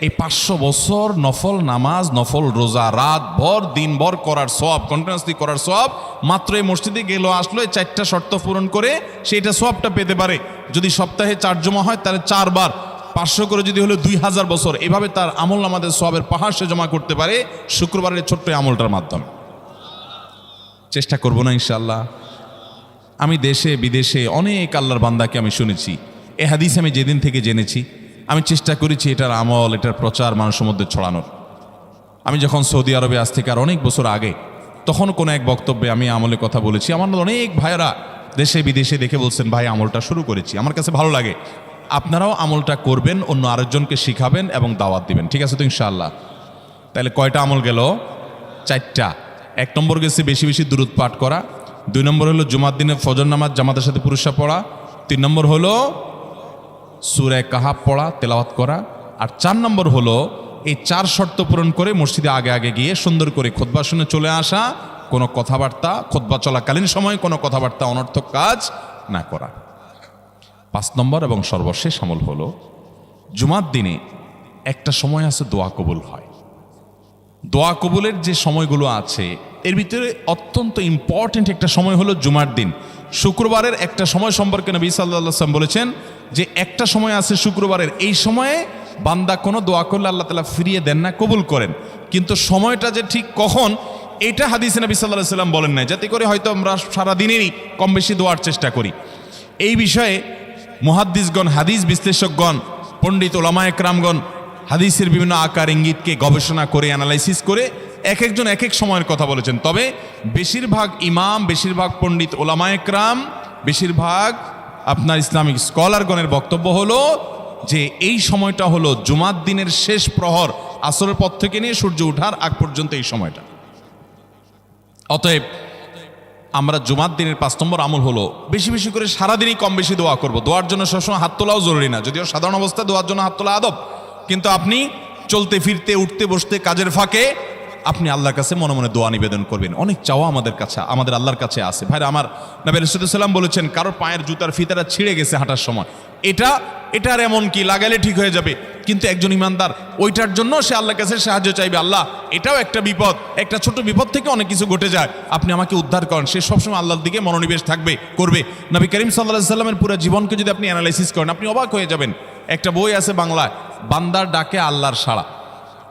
S1: এই 500 বছর নফল নামাজ, নফল রোজা, রাত ভর দিনভর করার সওয়াব, কন্টিনিউয়াসলি করার সওয়াব মাত্র এই মসজিদে গেল, আসলো, এই 4টা শর্ত পূরণ করে সেইটা সওয়াবটা পেতে পারে। যদি সপ্তাহে 4 জমা হয় তাহলে 4 বার 500 করে যদি হলো 2000 বছর, এভাবে তার আমল নামাজের সওয়াবের পাহাড় সে জমা করতে পারে শুক্রবারের ছোট্ট আমলটার মাধ্যমে। চেষ্টা করব না ইনশাআল্লাহ। আমি দেশে বিদেশে অনেক আল্লাহর বান্দাকে আমি শুনেছি, এ হাদিস আমি যেদিন থেকে জেনেছি আমি চেষ্টা করেছি এটার আমল, এটার প্রচার মানুষের মধ্যে ছড়ানোর। আমি যখন সৌদি আরবে আজ থেকে আর অনেক বছর আগে, তখন কোনো এক বক্তব্যে আমি আমলের কথা বলেছি। আমার অনেক ভাইয়েরা দেশে বিদেশে দেখে বলছেন ভাই আমলটা শুরু করেছি, আমার কাছে ভালো লাগে, আপনারাও আমলটা করবেন, অন্য আরেকজনকে শিখাবেন এবং দাওয়াত দিবেন। ঠিক আছে তো ইনশাআল্লাহ? তাহলে কয়টা আমল গেল? 4টা। 1 নম্বর গেছে বেশি বেশি দুরূদ পাঠ করা, 2 নম্বর হলো জুমার দিনে ফজর নামাজ জামাতের সাথে পুরুষরা পড়া, 3 নম্বর হলো সূরা কাহাফ পড়া, তেলাওয়াত করা, আর 4 নম্বর হলো এই 4 শর্ত পূরণ করে মসজিদে আগে আগে গিয়ে সুন্দর করে খুতবা শুনে চলে আসা, কোনো কথাবার্তা, খুতবা চলাকালীন সময় কোনো কথাবার্তা, অনর্থক কাজ না করা। 5 নম্বর এবং সর্বশেষ আমল হলো জুমার দিনে একটা সময় আছে দোয়া কবুল হয়। দোয়া কবুলের যে সময়গুলো আছে এর ভিতরে অত্যন্ত ইম্পর্টেন্ট একটা সময় হলো জুমার দিন। শুক্রবারের একটা সময় সম্পর্কে নবী সাল্লাল্লাহু আলাইহি ওয়াসাল্লাম বলেছেন যে একটা সময় আছে শুক্রবারের, এই সময়ে বান্দা কোনো দোয়া করলে আল্লাহ তাআলা ফিরিয়ে দেন না, কবুল করেন। কিন্তু সময়টা যে ঠিক কখন, এটা হাদিসে নবী সাল্লাল্লাহু আলাইহি ওয়াসাল্লাম বলেন নাই, যাতে করে হয়তো আমরা সারাদিনেরই কম বেশি দোয়ার চেষ্টা করি। এই বিষয়ে মুহাদ্দিসগণ, হাদিস বিশ্লেষকগণ, পণ্ডিত ওলামায়ে কেরামগণ হাদিসের বিভিন্ন আকার ইঙ্গিতকে গবেষণা করে, অ্যানালাইসিস করে এক একজন এক এক সময়ের কথা বলেছেন। তবে বেশিরভাগ ইমাম, বেশিরভাগ পণ্ডিত ওলামায়ে কেরাম, বেশিরভাগ আপনার ইসলামিক স্কলারগণের বক্তব্য হলো যে এই সময়টা হলো জুমার দিনের শেষ প্রহর, আসরের পর থেকে নিয়ে সূর্য ওঠার আগ পর্যন্ত এই সময়টা। অতএব আমরা জুমার দিনের 5 নম্বর আমল হলো বেশি বেশি করে সারাদিনই কম বেশি দোয়া করব। দোয়ার জন্য সবসময় হাত তোলাও জরুরি না, যদিও সাধারণ অবস্থায় দোয়ার জন্য হাত তোলা আদব, কিন্তু আপনি চলতে ফিরতে উঠতে বসতে কাজের ফাঁকে আপনি আল্লাহর কাছে মনে মনে দোয়া নিবেদন করবেন। অনেক চাওয়া আমাদের কাছে, আমাদের আল্লাহর কাছে আছে। ভাইরা আমার, নবী রাসূলুল্লাহ সাল্লাল্লাহু আলাইহি ওয়াসাল্লাম বলেছেন কারোর পায়ের জুতার ফিতাটা ছিঁড়ে গেছে হাঁটার সময়, এটার এমন কি লাগালে ঠিক হয়ে যাবে, কিন্তু একজন ইমানদার ওইটার জন্য সে আল্লাহর কাছে সাহায্য চাইবে, আল্লাহ এটাও একটা বিপদ, একটা ছোট বিপদ থেকে অনেক কিছু ঘটে যায়, আপনি আমাকে উদ্ধার করেন। সে সবসময় আল্লাহর দিকে মনোনিবেশ করবে। নবী করিম সাল্লাল্লাহু আলাইহি ওয়াসাল্লামের পুরো জীবনকে যদি আপনি অ্যানালাইসিস করেন আপনি অবাক হয়ে যাবেন। একটা বই আছে বাংলায়, বান্দার ডাকে আল্লাহর সাড়া,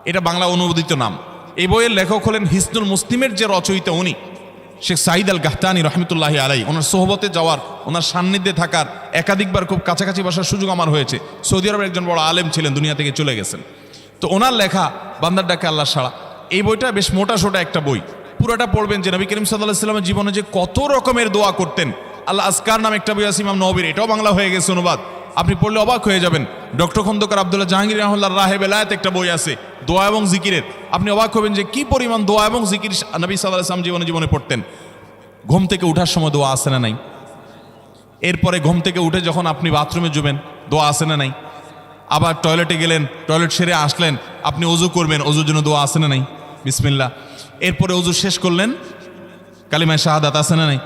S1: এটা বাংলা অনুবাদিত নাম। এই বইয়ের লেখক হলেন হিসনুল মুসলিমের যে রচয়িতা উনি শেখ সাঈদ আল গাহতানি রহমতুল্লাহি আলাই। ওনার সোহবতে যাওয়ার, ওনার সান্নিধ্যে থাকার একাধিকবার খুব কাছাকাছি বসার সুযোগ আমার হয়েছে। সৌদি আরবের একজন বড় আলেম ছিলেন, দুনিয়া থেকে চলে গেছেন। তো ওনার লেখা বান্দার ডাকে আল্লাহর সাড়া, এই বইটা বেশ মোটা সোটা একটা বই। পুরোটা পড়বেন যে নবী করিম সাল্লাল্লাহু আলাইহি ওয়াসাল্লামের জীবনে যে কত রকমের দোয়া করতেন। আল্লাহ আজকার নামে একটা বই আছে ইমাম নববীর, এটাও বাংলা হয়ে গেছে অনুবাদ, আপনি পড়লে অবাক হয়ে যাবেন। ডক্টর খন্দকার আব্দুল্লাহ জাহাঙ্গীর রাহমাতুল্লাহ রাহে বেলায়েত একটা বই আছে দোয়া এবং জিকিরের, আপনি অবাক হবেন যে কি পরিমাণ দোয়া এবং জিকির নবী সাল্লাল্লাহু আলাইহি ওয়াসাল্লাম জীবনে পড়তেন। ঘুম থেকে ওঠার সময় দোয়া আছে না নাই? এরপরে ঘুম থেকে উঠে যখন আপনি বাথরুমে যাবেন দোয়া আছে না নাই? আবার টয়লেটে গেলেন, টয়লেট সেরে আসলেন, আপনি ওযু করবেন, ওযুর জন্য দোয়া আছে না নাই? বিসমিল্লাহ। এরপরে ওযু শেষ করলেন, কালিমায়ে শাহাদাত আছে না নাই?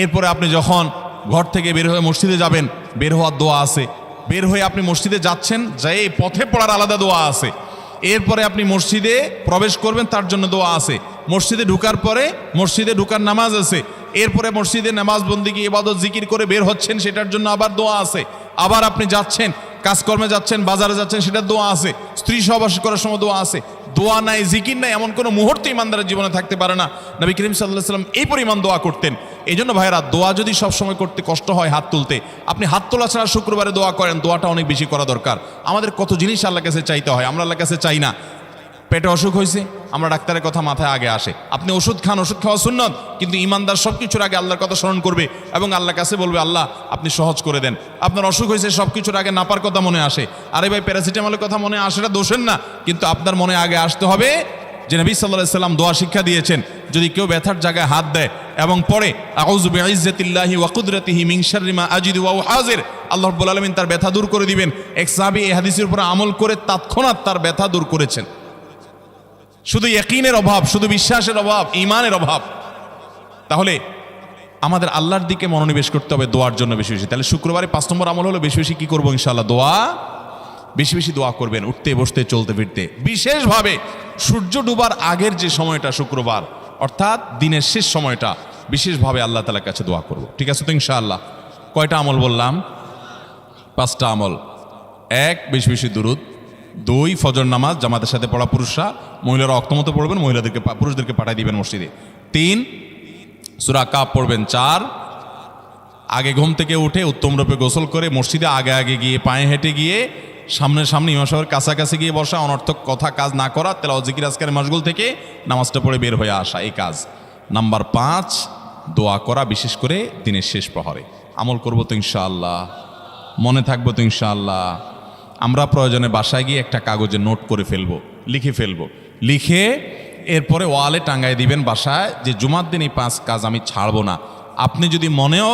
S1: এরপরে আপনি যখন ঘর থেকে বের হয়ে মসজিদে যাবেন, বের হওয়ার দোয়া আছে। বের হয়ে আপনি মসজিদে যাচ্ছেন, যাই পথে পড়ার আলাদা দোয়া আছে। এরপরে আপনি মসজিদে প্রবেশ করবেন, তার জন্য দোয়া আছে। মসজিদে ঢুকার পরে মসজিদে ঢুকার নামাজ আছে। এরপরে মসজিদে নামাজ বন্দিগি ইবাদত জিকির করে বের হচ্ছেন, সেটার জন্য আবার দোয়া আছে। আবার আপনি যাচ্ছেন, কাজকর্মে যাচ্ছেন, বাজারে যাচ্ছেন, সেটার দোয়া আছে। স্ত্রী সহবাস করার সময় দোয়া আছে। দোয়া নাই, জিকির নাই, এমন কোনো মুহূর্তে ইমানদারের জীবনে থাকতে পারে না। নবী করিম সাল্লাল্লাহু আলাইহি ওয়াসাল্লাম এই পরিমাণ দোয়া করতেন। এই জন্য ভাইরা, দোয়া যদি সবসময় করতে কষ্ট হয় হাত তুলতে, আপনি হাত তোলা ছাড়া শুক্রবারে দোয়া করেন, দোয়াটা অনেক বেশি করা দরকার। আমাদের কত জিনিস আল্লাহর কাছে চাইতে হয়, আমরা আল্লাহর কাছে চাই না। পেটে অসুখ হয়েছে, আমরা ডাক্তারের কথা মাথায় আগে আসে, আপনি ওষুধ খান, ওষুধ খাওয়া সুন্নত, কিন্তু ইমানদার সব কিছুর আগে আল্লাহর কথা স্মরণ করবে এবং আল্লাহর কাছে বলবে আল্লাহ আপনি সহজ করে দেন। আপনার অসুখ হয়েছে, সব কিছুর আগে নাপার কথা মনে আসে, আরে ভাই প্যারাসিটামলের কথা মনে আসে, এটা দোষের না, কিন্তু আপনার মনে আগে আসতে হবে যে নবী সাল্লাল্লাহু আলাইহি ওয়াসাল্লাম দোয়া শিক্ষা দিয়েছেন, যদি কেউ ব্যথার জায়গায় হাত দেয় এবং পড়ে আউযু বিইজ্জাতিল্লাহি ওয়া কুদরাতিহি মিন শাররি মা আজিদু ওয়া হাজির, আল্লাহ রাব্বুল আলামিন তার ব্যথা দূর করে দিবেন। এক সাহাবী এই হাদিসের উপর আমল করে তৎক্ষণাৎ তার ব্যথা দূর করেছেন। শুধু ইয়াকিনের অভাব, শুধু বিশ্বাসের অভাব, ঈমানের অভাব। তাহলে আমাদের আল্লাহর দিকে মনোনিবেশ করতে হবে দোয়ার জন্য বেশি বেশি। তাহলে শুক্রবারে 5 নম্বর আমল হলো বেশি বেশি কি করবো ইনশাআল্লাহ? দোয়া, বেশি বেশি দোয়া করবেন, উঠতে বসতে চলতে ফিরতে। বিশেষভাবে সূর্য ডুবার আগের যে সময়টা শুক্রবার, অর্থাৎ দিনের শেষ সময়টা, বিশেষভাবে আল্লাহ তাআলার কাছে দোয়া করব। ঠিক আছে তো ইনশাআল্লাহ? কয়টা আমল বললাম? 5টা আমল। 1, বেশি বেশি দুরুদ। 2, ফজর নামাজ জামাতের সাথে পড়া পুরুষরা, মহিলারা অক্তমতো পড়বেন, পুরুষদেরকে পাঠিয়ে দিবেন মসজিদে। 3, সূরা কাফ পড়বেন। 4, আগে ঘুম থেকে উঠে উত্তম রূপে গোসল করে মসজিদে আগে আগে গিয়ে পায়ে হেঁটে গিয়ে সামনে ইমাম সাহেবের কাছাকাছি গিয়ে বসা, অনর্থক কথা কাজ না করা, তেলাওয়াত জিকির আজকারের মশগুল থেকে নামাজটা পড়ে বের হয়ে আসা, এই কাজ। নাম্বার 5, দোয়া করা, বিশেষ করে দিনের শেষ প্রহরে। আমল করবো তো ইনশাআল্লাহ? মনে থাকবো তো ইনশাআল্লাহ? আমরা প্রয়োজনে বাসায় গিয়ে একটা কাগজে নোট করে ফেলবো, লিখে ফেলবো, লিখে এরপরে ওয়ালে টাঙ্গায় দিবেন বাসায় যে জুমার দিন এই 5 কাজ আমি ছাড়বো না। আপনি যদি মনেও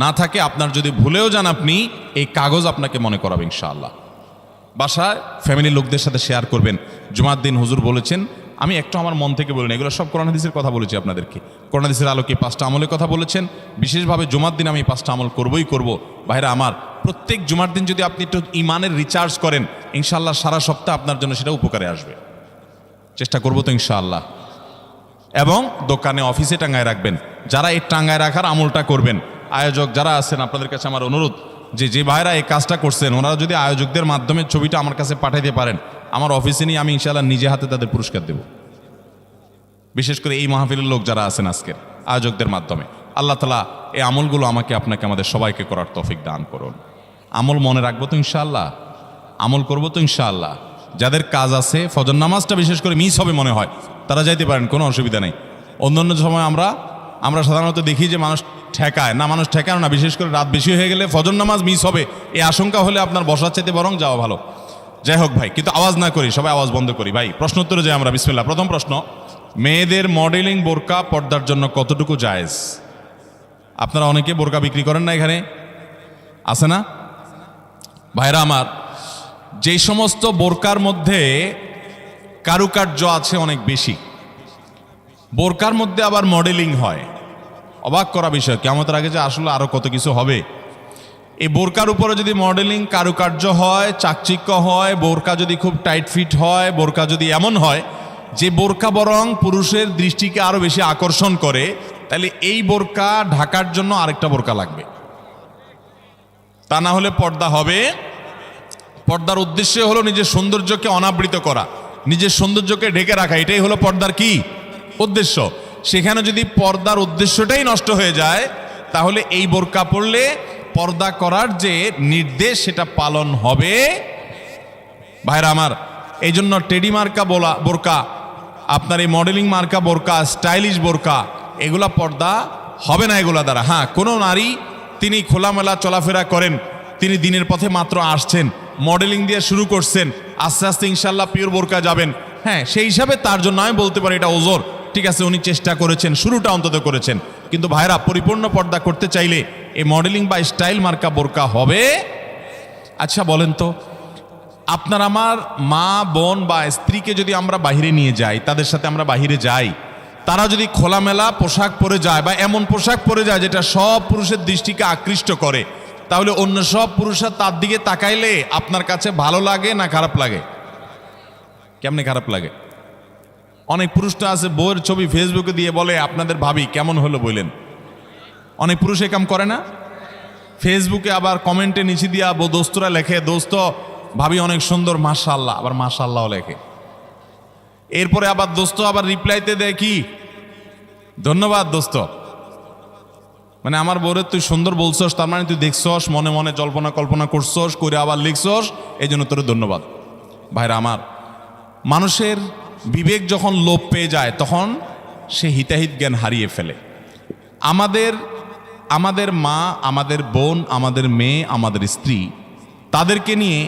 S1: না থাকে, আপনার যদি ভুলেও যান, আপনি এই কাগজ আপনাকে মনে করাবে ইনশাআল্লাহ। বাসায় ফ্যামিলির লোকদের সাথে শেয়ার করবেন, জুমার দিন হুজুর বলেছেন, আমি একটু আমার মন থেকে বলিনি, এগুলো সব কোরআন হাদিসের কথা বলেছি আপনাদেরকে। কোরআন হাদিসের আলোকে 5টা আমলের কথা বলেছেন, বিশেষভাবে জুমার দিন আমি 5টা আমল করবই করব। ভাইরা আমার, প্রত্যেক জুমার দিন যদি আপনি একটু ইমানের রিচার্জ করেন, ইনশাআল্লাহ সারা সপ্তাহ আপনার জন্য সেটা উপকারে আসবে। চেষ্টা করবো তো ইনশাআল্লাহ। এবং দোকানে অফিসে টাঙ্গায় রাখবেন। যারা এই টাঙ্গায় রাখার আমলটা করবেন, আয়োজক যারা আছেন, আপনাদের কাছে আমার অনুরোধ যে ভাইরা এই কাজটা করছেন, ওনারা যদি আয়োজকদের মাধ্যমে ছবিটা আমার কাছে পাঠাইতে পারেন, আমার অফিসে নিয়ে আমি ইনশাআল্লাহ নিজে হাতে তাদের পুরস্কার দেব। বিশেষ করে এই মাহফিলের লোক যারা আছেন আজকের, আয়োজকদের মাধ্যমে। আল্লাহ তাআলা এই আমলগুলো আমাকে আপনাকে আমাদের সবাইকে করার তৌফিক দান করুন। আমল মনে রাখবো তো ইনশাআল্লাহ? আমল করবো তো ইনশাআল্লাহ? যাদের কাজ আছে, ফজর নামাজটা বিশেষ করে মিস হবে মনে হয়, তারা যাইতে পারেন, কোনো অসুবিধা নেই। অন্যান্য সময় আমরা সাধারণত দেখি যে মানুষ ঠেকায় না, মানুষ ঠেকানো না, বিশেষ করে রাত বেশি হয়ে গেলে ফজর নামাজ মিস হবে, এই আশঙ্কা হলে আপনার বসার চাইতে বরং যাওয়া ভালো। যাই হোক ভাই, কিন্তু আওয়াজ না করি, সবাই আওয়াজ বন্ধ করি ভাই। প্রশ্ন উত্তরে যাই আমরা। বিসমিল্লাহ। প্রথম প্রশ্ন, মেয়েদের মডেলিং বোরকা পর্দার জন্য কতটুকু জায়েজ? আপনারা অনেকে বোরকা বিক্রি করেন না, এখানে আছে না ভাইরা আমার? যেই সমস্ত বোরকার মধ্যে কারুকার্য আছে অনেক বেশি, বোরকার মধ্যে আবার মডেলিং হয়, অবাক করা বিষয়। কিয়ামতের আগে যে আসলে আরো কত কিছু হবে। এই বোরকার উপরে যদি মডেলিং কারুকার্য হয়, চাকচিক্য হয়, বোরকা যদি খুব টাইট ফিট হয়, বোরকা যদি এমন হয় যে বোরকা বরং পুরুষের দৃষ্টিকে আরো বেশি আকর্ষণ করে, তাহলে এই বোরকা ঢাকার জন্য আরেকটা বোরকা লাগবে। তা না হলে পর্দা হবে। পর্দার উদ্দেশ্য হলো নিজের সৌন্দর্যকে অনাবৃত করা, নিজের সৌন্দর্যকে ঢেকে রাখা, এটাই হলো পর্দার কি উদ্দেশ্য। সেখানে যদি পর্দার উদ্দেশ্যটাই নষ্ট হয়ে যায়, তাহলে এই বোরকা পরলে পর্দা করার যে নির্দেশ সেটা পালন হবে। ভাইরা আমার, এই জন্য টেডি মার্কা বোরকা, আপনার এই মডেলিং মার্কা বোরকা, স্টাইলিশ বোরকা, এগুলা পর্দা হবে না এগুলা দ্বারা। হ্যাঁ, কোনো নারী তিনি খোলামেলা চলাফেরা করেন, তিনি দিনের পথে মাত্র আসছেন, মডেলিং দিয়ে শুরু করছেন, আস্তে আস্তে ইনশাল্লাহ পিওর বোরকা যাবেন, হ্যাঁ, সেই হিসাবে তার জন্য আমি বলতে পারি এটা ওজোর, ঠিক আছে, উনি চেষ্টা করেছেন, শুরুটা অন্তত করেছেন। কিন্তু ভাইরা, পরিপূর্ণ পর্দা করতে চাইলে এই মডেলিং বা স্টাইল মার্কা বোরকা হবে। আচ্ছা বলেন তো, আপনার আমার মা বোন বা স্ত্রীকে যদি আমরা বাহিরে নিয়ে যাই, তাদের সাথে আমরা বাহিরে যাই, তারা যদি খোলামেলা পোশাক পরে যায় বা এমন পোশাক পরে যায় যেটা সব পুরুষের দৃষ্টিকে আকৃষ্ট করে, তাহলে অন্য সব পুরুষরা তার দিকে তাকাইলে আপনার কাছে ভালো লাগে না খারাপ লাগে? কেমনে খারাপ লাগে? অনেক পুরুষটা আছে বউয়ের ছবি ফেসবুকে দিয়ে বলে আপনাদের ভাবি কেমন হলো বললেন। অনেক পুরুষ এ কাম করে না? ফেসবুকে আবার কমেন্টে নিচে দিয়া দোস্তরা লেখে, দোস্ত ভাবি অনেক সুন্দর, মাশাআল্লাহ, আবার মাশাআল্লাহ লেখে। এরপরে আবার দোস্ত আবার রিপ্লাইতে দেয় কি, ধন্যবাদ দোস্ত, মানে আমার বউরে তুই সুন্দর বলছস, তার মানে তুই দেখছস, মনে মনে জল্পনা কল্পনা করছস, করে আবার লিখছস, এই জন্য তোর ধন্যবাদ। ভাইরা আমার, মানুষের বিবেক যখন লোপ পেয়ে যায় তখন সে হিতাহিত জ্ঞান হারিয়ে ফেলে। আমাদের মা, আমাদের বোন, আমাদের মেয়ে, আমাদের স্ত্রী, তাদেরকে নিয়ে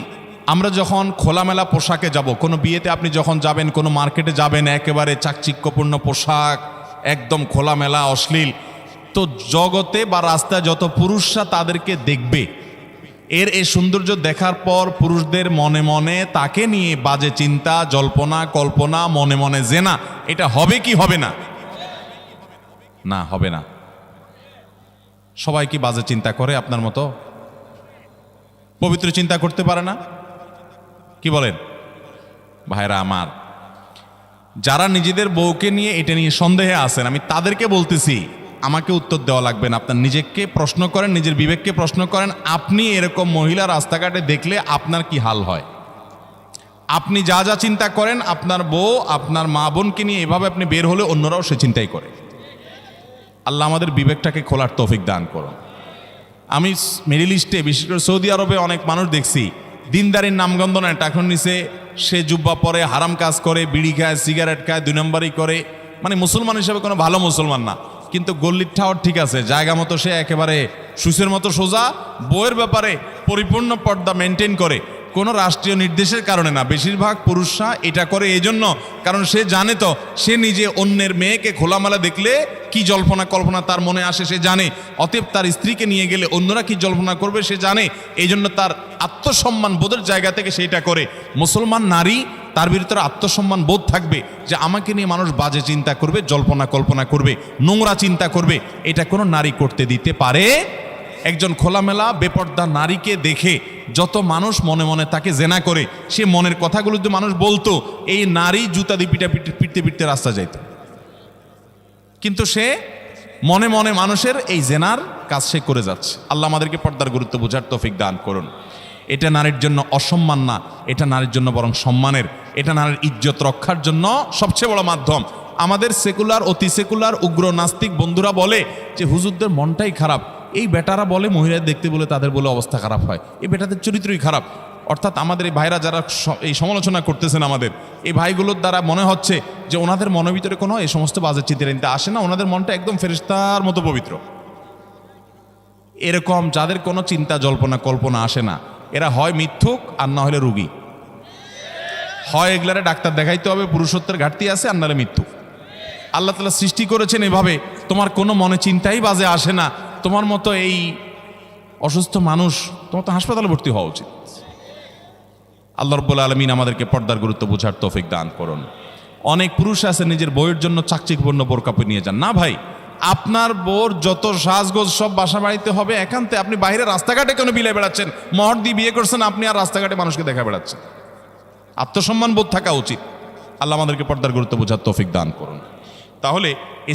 S1: আমরা যখন খোলামেলা পোশাকে যাব, কোনো বিয়েতে আপনি যখন যাবেন, কোনো মার্কেটে যাবেন, একেবারে চাকচিক্যপূর্ণ পোশাক, একদম খোলামেলা অশ্লীল, তো জগতে বা রাস্তায় যত পুরুষরা তাদেরকে দেখবে, এই সৌন্দর্য দেখার পর পুরুষদের মনে মনে তাকে নিয়ে বাজে চিন্তা, জল্পনা কল্পনা, মনে মনে জেনা, এটা হবে কি হবে না? না, হবে না। সবাই কি বাজে চিন্তা করে আপনার মতো? পবিত্র চিন্তা করতে পারে না? কি বলেন ভাইরা আমার? যারা নিজেদের বউকে নিয়ে এটা নিয়ে সন্দেহে আছেন, আমি তাদেরকে বলতেছি, আমাকে উত্তর দেওয়া লাগবে না, আপনার নিজেকে প্রশ্ন করেন, নিজের বিবেককে প্রশ্ন করেন। আপনি এরকম মহিলা রাস্তাঘাটে দেখলে আপনার কি হাল হয়? আপনি যা যা চিন্তা করেন, আপনার বউ, আপনার মা বোনকে নিয়ে এভাবে আপনি বের হলে অন্যরাও সে চিন্তাই করে। আল্লাহ আমাদের বিবেকটাকে খোলার তৌফিক দান করুন। আমি মিডল ইস্টে, বিশেষ করে সৌদি আরবে অনেক মানুষ দেখছি, দিনদারির নামগন্ধ নেয়, টাকুর নিচে সে জুব্বা পরে, হারাম কাজ করে, বিড়ি খায়, সিগারেট খায়, 2 নম্বরই করে, মানে মুসলমান হিসেবে কোনো ভালো মুসলমান না। কিন্তু গল্লির ঠাওয়ার ঠিক আছে, জায়গা মতো সে একেবারে সুসের মতো সোজা, বইয়ের ব্যাপারে পরিপূর্ণ পর্দা মেনটেন করে, কোনো রাষ্ট্রীয় নির্দেশের কারণে না। বেশিরভাগ পুরুষরা এটা করে এই জন্য, কারণ সে জানে তো সে নিজে অন্যের মেয়েকে খোলামেলা দেখলে কি জল্পনা কল্পনা তার মনে আসে সে জানে, অতএব তার স্ত্রীকে নিয়ে গেলে অন্যরা কি জল্পনা করবে সে জানে, এই জন্য তার আত্মসম্মান বোধের জায়গা থেকে সেটা করে। মুসলমান নারী, তার ভিতরে আত্মসম্মান বোধ থাকবে যে আমাকে নিয়ে মানুষ বাজে চিন্তা করবে, জল্পনা কল্পনা করবে, নোংরা চিন্তা করবে, এটা কোনো নারী করতে দিতে পারে? একজন খোলামেলা বেপর্দা নারীকে দেখে যত মানুষ মনে মনে তাকে জেনা করে, সে মনের কথাগুলো যদি মানুষ বলতো, এই নারী জুতা দিয়ে পিটতে পিটতে রাস্তা যাইত। কিন্তু সে মনে মনে মানুষের এই জেনার কাজ সে করে যাচ্ছে। আল্লাহ আমাদেরকে পর্দার গুরুত্ব বোঝার তৌফিক দান করুন। এটা নারীর জন্য অসম্মান না, এটা নারীর জন্য বরং সম্মানের, এটা নারীর ইজ্জত রক্ষার জন্য সবচেয়ে বড় মাধ্যম। আমাদের সেকুলার, অতি সেকুলার, উগ্র নাস্তিক বন্ধুরা বলে যে হুজুরদের মনটাই খারাপ, এই বেটারা বলে মহিলা দেখতে বলে তাদের বলে অবস্থা খারাপ হয়, এই বেটাদের চরিত্রই খারাপ। অর্থাৎ আমাদের এই ভাইরা যারা এই সমালোচনা করতেছেন, আমাদের এই ভাইগুলোর দ্বারা মনে হচ্ছে যে ওনাদের মনের ভিতরে কোনো এই সমস্ত বাজে চিন্তা আসে না, ওনাদের মনটা একদম ফেরেশতার মতো পবিত্র। এরকম যাদের কোনো চিন্তা জল্পনা কল্পনা আসে না, এরা হয় মিথ্যুক আর না হলে রুগী। হয় এগুলারে ডাক্তার দেখাইতে হবে, পুরুষত্বের ঘাটতি আছে, আর নাহলে মিথ্যুক। আল্লাহ তাআলা সৃষ্টি করেছেন এভাবে, তোমার কোনো মনে চিন্তাই বাজে আসে না, তোমার মতো এই অসুস্থ মানুষ, তোমার তো হাসপাতালে ভর্তি হওয়া উচিত। আল্লাহ রাব্বুল আলামিন আমাদেরকে পর্দার গুরুত্ব বোঝার তৌফিক দান করুন। অনেক পুরুষ আছে নিজের বউয়ের জন্য চাকচিক্যপূর্ণ বোরকা পরে নিয়ে যান। না ভাই, আপনার বউর যত সাজগোজ সব বাসা বাড়িতে হবে একান্তে। আপনি বাইরে রাস্তাঘাটে কেন বিলে বেড়াচ্ছেন? মহর দিয়ে বিয়ে করছেন আপনি, আর রাস্তাঘাটে মানুষকে দেখা বেড়াচ্ছেন। আত্মসম্মান বোধ থাকা উচিত। আল্লাহ আমাদেরকে পর্দার গুরুত্ব বোঝার তৌফিক দান করুন। তাহলে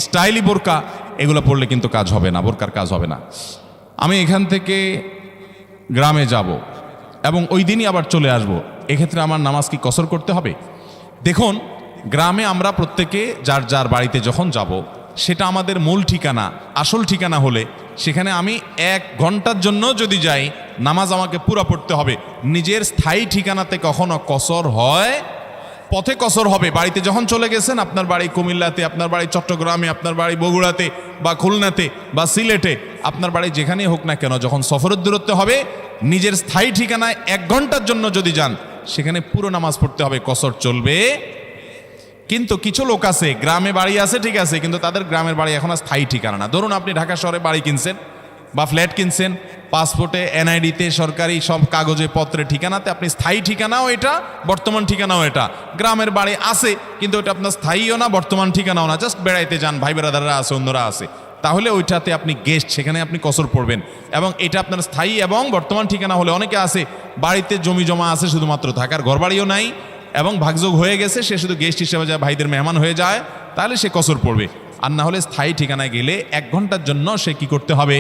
S1: স্টাইলি বোরকা এগুলো পড়লে কিন্তু কাজ হবে না, বোরকার কাজ হবে না। আমি এখান থেকে গ্রামে যাব এবং ওই দিনই আবার চলে আসব, এক্ষেত্রে আমার নামাজ কি কসর করতে হবে? দেখুন, গ্রামে আমরা প্রত্যেকে যার যার বাড়িতে যখন যাব, সেটা আমাদের মূল ঠিকানা, আসল ঠিকানা হলে সেখানে আমি 1 ঘন্টার জন্য যদি যাই, নামাজ আমাকে পুরা পড়তে হবে। নিজের স্থায়ী ঠিকানাতে কখনো কসর হয়? পথে কসর হবে। বাড়িতে যখন চলে গেছেন, আপনার বাড়ি কুমিল্লাতে, আপনার বাড়ি চট্টগ্রামে, আপনার বাড়ি বগুড়াতে বা খুলনাতে বা সিলেটে, আপনার বাড়ি যেখানেই হোক না কেন, যখন সফরের দূরত্ব হবে, নিজের স্থায়ী ঠিকানায় 1 ঘন্টার জন্য যদি যান, সেখানে পুরো নামাজ পড়তে হবে, কসর চলবে। কিন্তু কিছু লোক আছে, গ্রামে বাড়ি আছে ঠিক আছে, কিন্তু তাদের গ্রামের বাড়ি এখন আর স্থায়ী ঠিকানা না। ধরুন আপনি ঢাকা শহরে বাড়ি কিনছেন বা ফ্ল্যাট কিনছেন, পাসপোর্টে, এনআইডিতে, সরকারি সব কাগজে পত্রে ঠিকানাতে আপনি স্থায়ী ঠিকানাও এটা, বর্তমান ঠিকানাও এটা। গ্রামের বাড়ি আছে কিন্তু ওটা আপনার স্থায়ীও না, বর্তমান ঠিকানাও না, জাস্ট বেড়াইতে যান, ভাই বেড়াদাররা আছে, অন্যরা আছে, তাহলে ওইটাতে আপনি গেস্ট, সেখানে আপনি কসর পড়বেন। এবং এটা আপনার স্থায়ী এবং বর্তমান ঠিকানা হলে, অনেকে আছে বাড়িতে জমি জমা আছে, শুধুমাত্র থাকার ঘর বাড়িও নাই এবং ভাগযোগ হয়ে গেছে, সে শুধু গেস্ট হিসেবে যায়, ভাইদের মেহমান হয়ে যায়, তাহলে সে কসর পড়বে। আর না হলে স্থায়ী ঠিকানায় গেলে 1 ঘন্টার জন্য সে কি করতে হবে?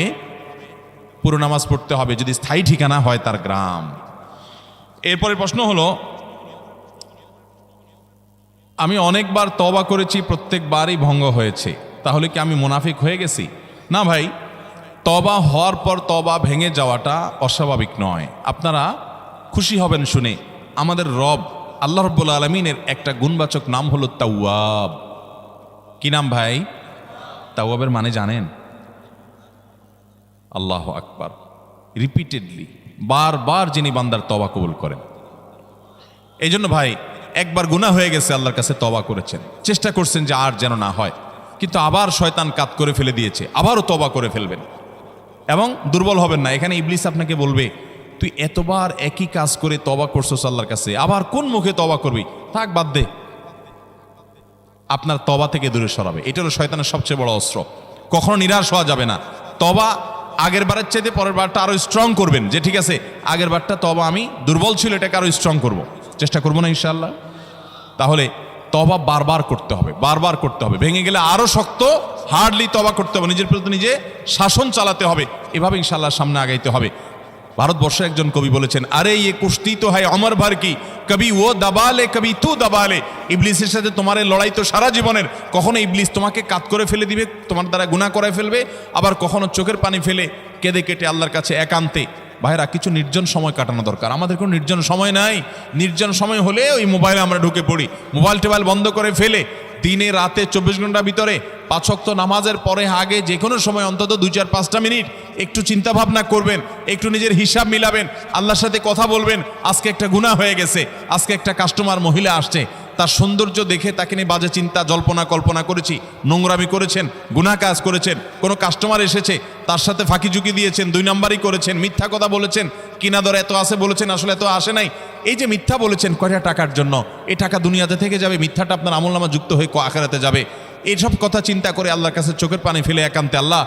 S1: পুরো নামাজ পড়তে হবে, যদি স্থায়ী ঠিকানা হয় তার গ্রাম। এরপরে প্রশ্ন হলো, আমি অনেকবার তওবা করেছি, প্রত্যেকবারই ভঙ্গ হয়েছে, তাহলে কি আমি মুনাফিক হয়ে গেছি? না ভাই, তওবা হওয়ার পর তওবা ভেঙে যাওয়াটা অস্বাভাবিক নয়। আপনারা খুশি হবেন শুনে, আমাদের রব আল্লাহ রাব্বুল আলামিনের একটা গুণবাচক নাম হলো তাওয়াব। কি নাম ভাই? তাওয়াবের মানে জানেন? আল্লাহু আকবার। রিপিটেডলি, বারবার যিনি বান্দার তওবা কবুল করেন। এই জন্য ভাই, একবার গুনাহ হয়ে গেছে, আল্লাহর কাছে তওবা করেছেন, চেষ্টা করছেন যে আর যেন না হয়, কিন্তু আবার শয়তান কাত করে ফেলে দিয়েছে, আবারও তওবা করে ফেলবেন এবং দুর্বল হবেন না। এখানে ইবলিস আপনাকে বলবে, তুই এতবার একই কাজ করে তওবা করছস আল্লাহর কাছে, আবার কোন মুখে তওবা করবি? থাক, বাদ দে। আপনার তওবা থেকে দূরে সরাবে। এটা হলো শয়তানের সবচেয়ে বড় অস্ত্র। কখনো নিরাশ হওয়া যাবে না। তওবা আগের বারের চাইতে পরের বারটা আরো স্ট্রং করবেন, যে ঠিক আছে আগের বারটা তওবা আমি দুর্বল ছিল, এটাকে আরো স্ট্রং করব, চেষ্টা করবো না ইনশাআল্লাহ। তাহলে তওবা বারবার করতে হবে, বারবার করতে হবে। ভেঙে গেলে আরো শক্ত, হার্ডলি তওবা করতে হবে, নিজের প্রতি নিজে শাসন চালাতে হবে। এভাবে ইনশাআল্লাহ সামনে আগাইতে হবে। ভারতবর্ষে একজন কবি বলেছেন, আরে ইয়ে কুস্তি তো হয় অমর ভর কি, কবি ও দাবালে কবি তু দাবালে। ইবলিসের সাথে তোমার এই লড়াই তো সারা জীবনের। কখনো ইবলিস তোমাকে কাত করে ফেলে দিবে, তোমার দ্বারা গুনাহ করায় ফেলবে, আবার কখনো চোখের পানি ফেলে কেঁদে কেটে আল্লাহর কাছে একান্তে। ভাইরা, কিছু নির্জন সময় কাটানো দরকার। আমাদের কোনো নির্জন সময় নাই। নির্জন সময় হলে ওই মোবাইলে আমরা ঢুকে পড়ি, মোবাইল টোবাইল বন্ধ করে ফেলে দিনে রাতে 24 ঘন্টার ভিতরে 5 ওয়াক্ত নামাজের পরে আগে যে কোনো সময় অন্তত 2-4-5টা মিনিট একটু চিন্তা ভাবনা করবেন, একটু নিজের হিসাব মিলাবেন, আল্লাহর সাথে কথা বলবেন। আজকে একটা গুনাহ হয়ে গেছে, আজকে একটা কাস্টমার মহিলা আসছে, তার সৌন্দর্য দেখে তাকে নিয়ে বাজে চিন্তা জল্পনা কল্পনা করেছি, নোংরামি করেছেন, গুনাহ কাজ করেছেন। কোনো কাস্টমার এসেছে, তার সাথে ফাঁকি ঝুঁকি দিয়েছেন, 2 নাম্বারই করেছেন, মিথ্যা কথা বলেছেন, কিনা দর এত আছে বলেছেন, আসলে এত আসে নাই। এই যে মিথ্যা বলেছেন কয়টা টাকার জন্য, এই টাকা দুনিয়াতে থেকে যাবে, মিথ্যাটা আপনার আমলনামা যুক্ত হয়ে আখিরাতে যাবে। এইসব কথা চিন্তা করে আল্লাহর কাছে চোখের পানি ফেলে একান্তে, আল্লাহ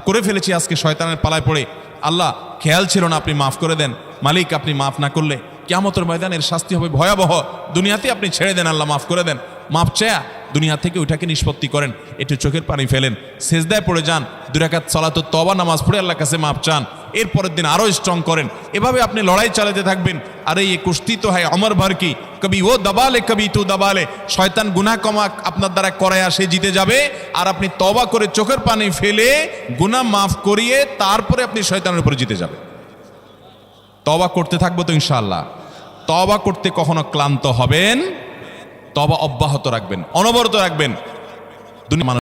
S1: করে ফেলেছি আজকে শয়তানের পালায় পড়ে, আল্লাহ খেয়াল ছিল না, আপনি মাফ করে দেন। মালিক, আপনি মাফ না করলে কিয়ামতের ময়দানের শাস্তি হবে ভয়াবহ। দুনিয়াতে আপনি ছেড়ে দেন, আল্লাহ মাফ করে দেন। মাফ চায়া দুনিয়া থেকে ওইটাকে নিষ্পত্তি করেন, একটু চোখের পানি ফেলেন, সেজদায় পড়ে যান, 2 রাকাত সালাতুত তওবা নামাজ পড়ে আল্লাহর কাছে মাফ চান, এরপরের দিন আরো স্ট্রং করেন। এভাবে আপনি লড়াই চালাতে থাকবেন। আরে এই কুস্তি তো হয় অমর ভর কি, কবি ও দাবালে কবি তু দাবালে। শয়তান গুনাহ কমা আপনার দ্বারা করায় সে জিতে যাবে, আর আপনি তওবা করে চোখের পানি ফেলে গুনাহ মাফ করিয়ে তারপরে আপনি শয়তানের উপরে জিতে যাবেন। তওবা করতে থাকবো তো ইনশাআল্লাহ। তওবা করতে কখনো ক্লান্ত হবেন, তওবা অব্যাহত রাখবেন, অনবরত রাখবেন। দুনিয়া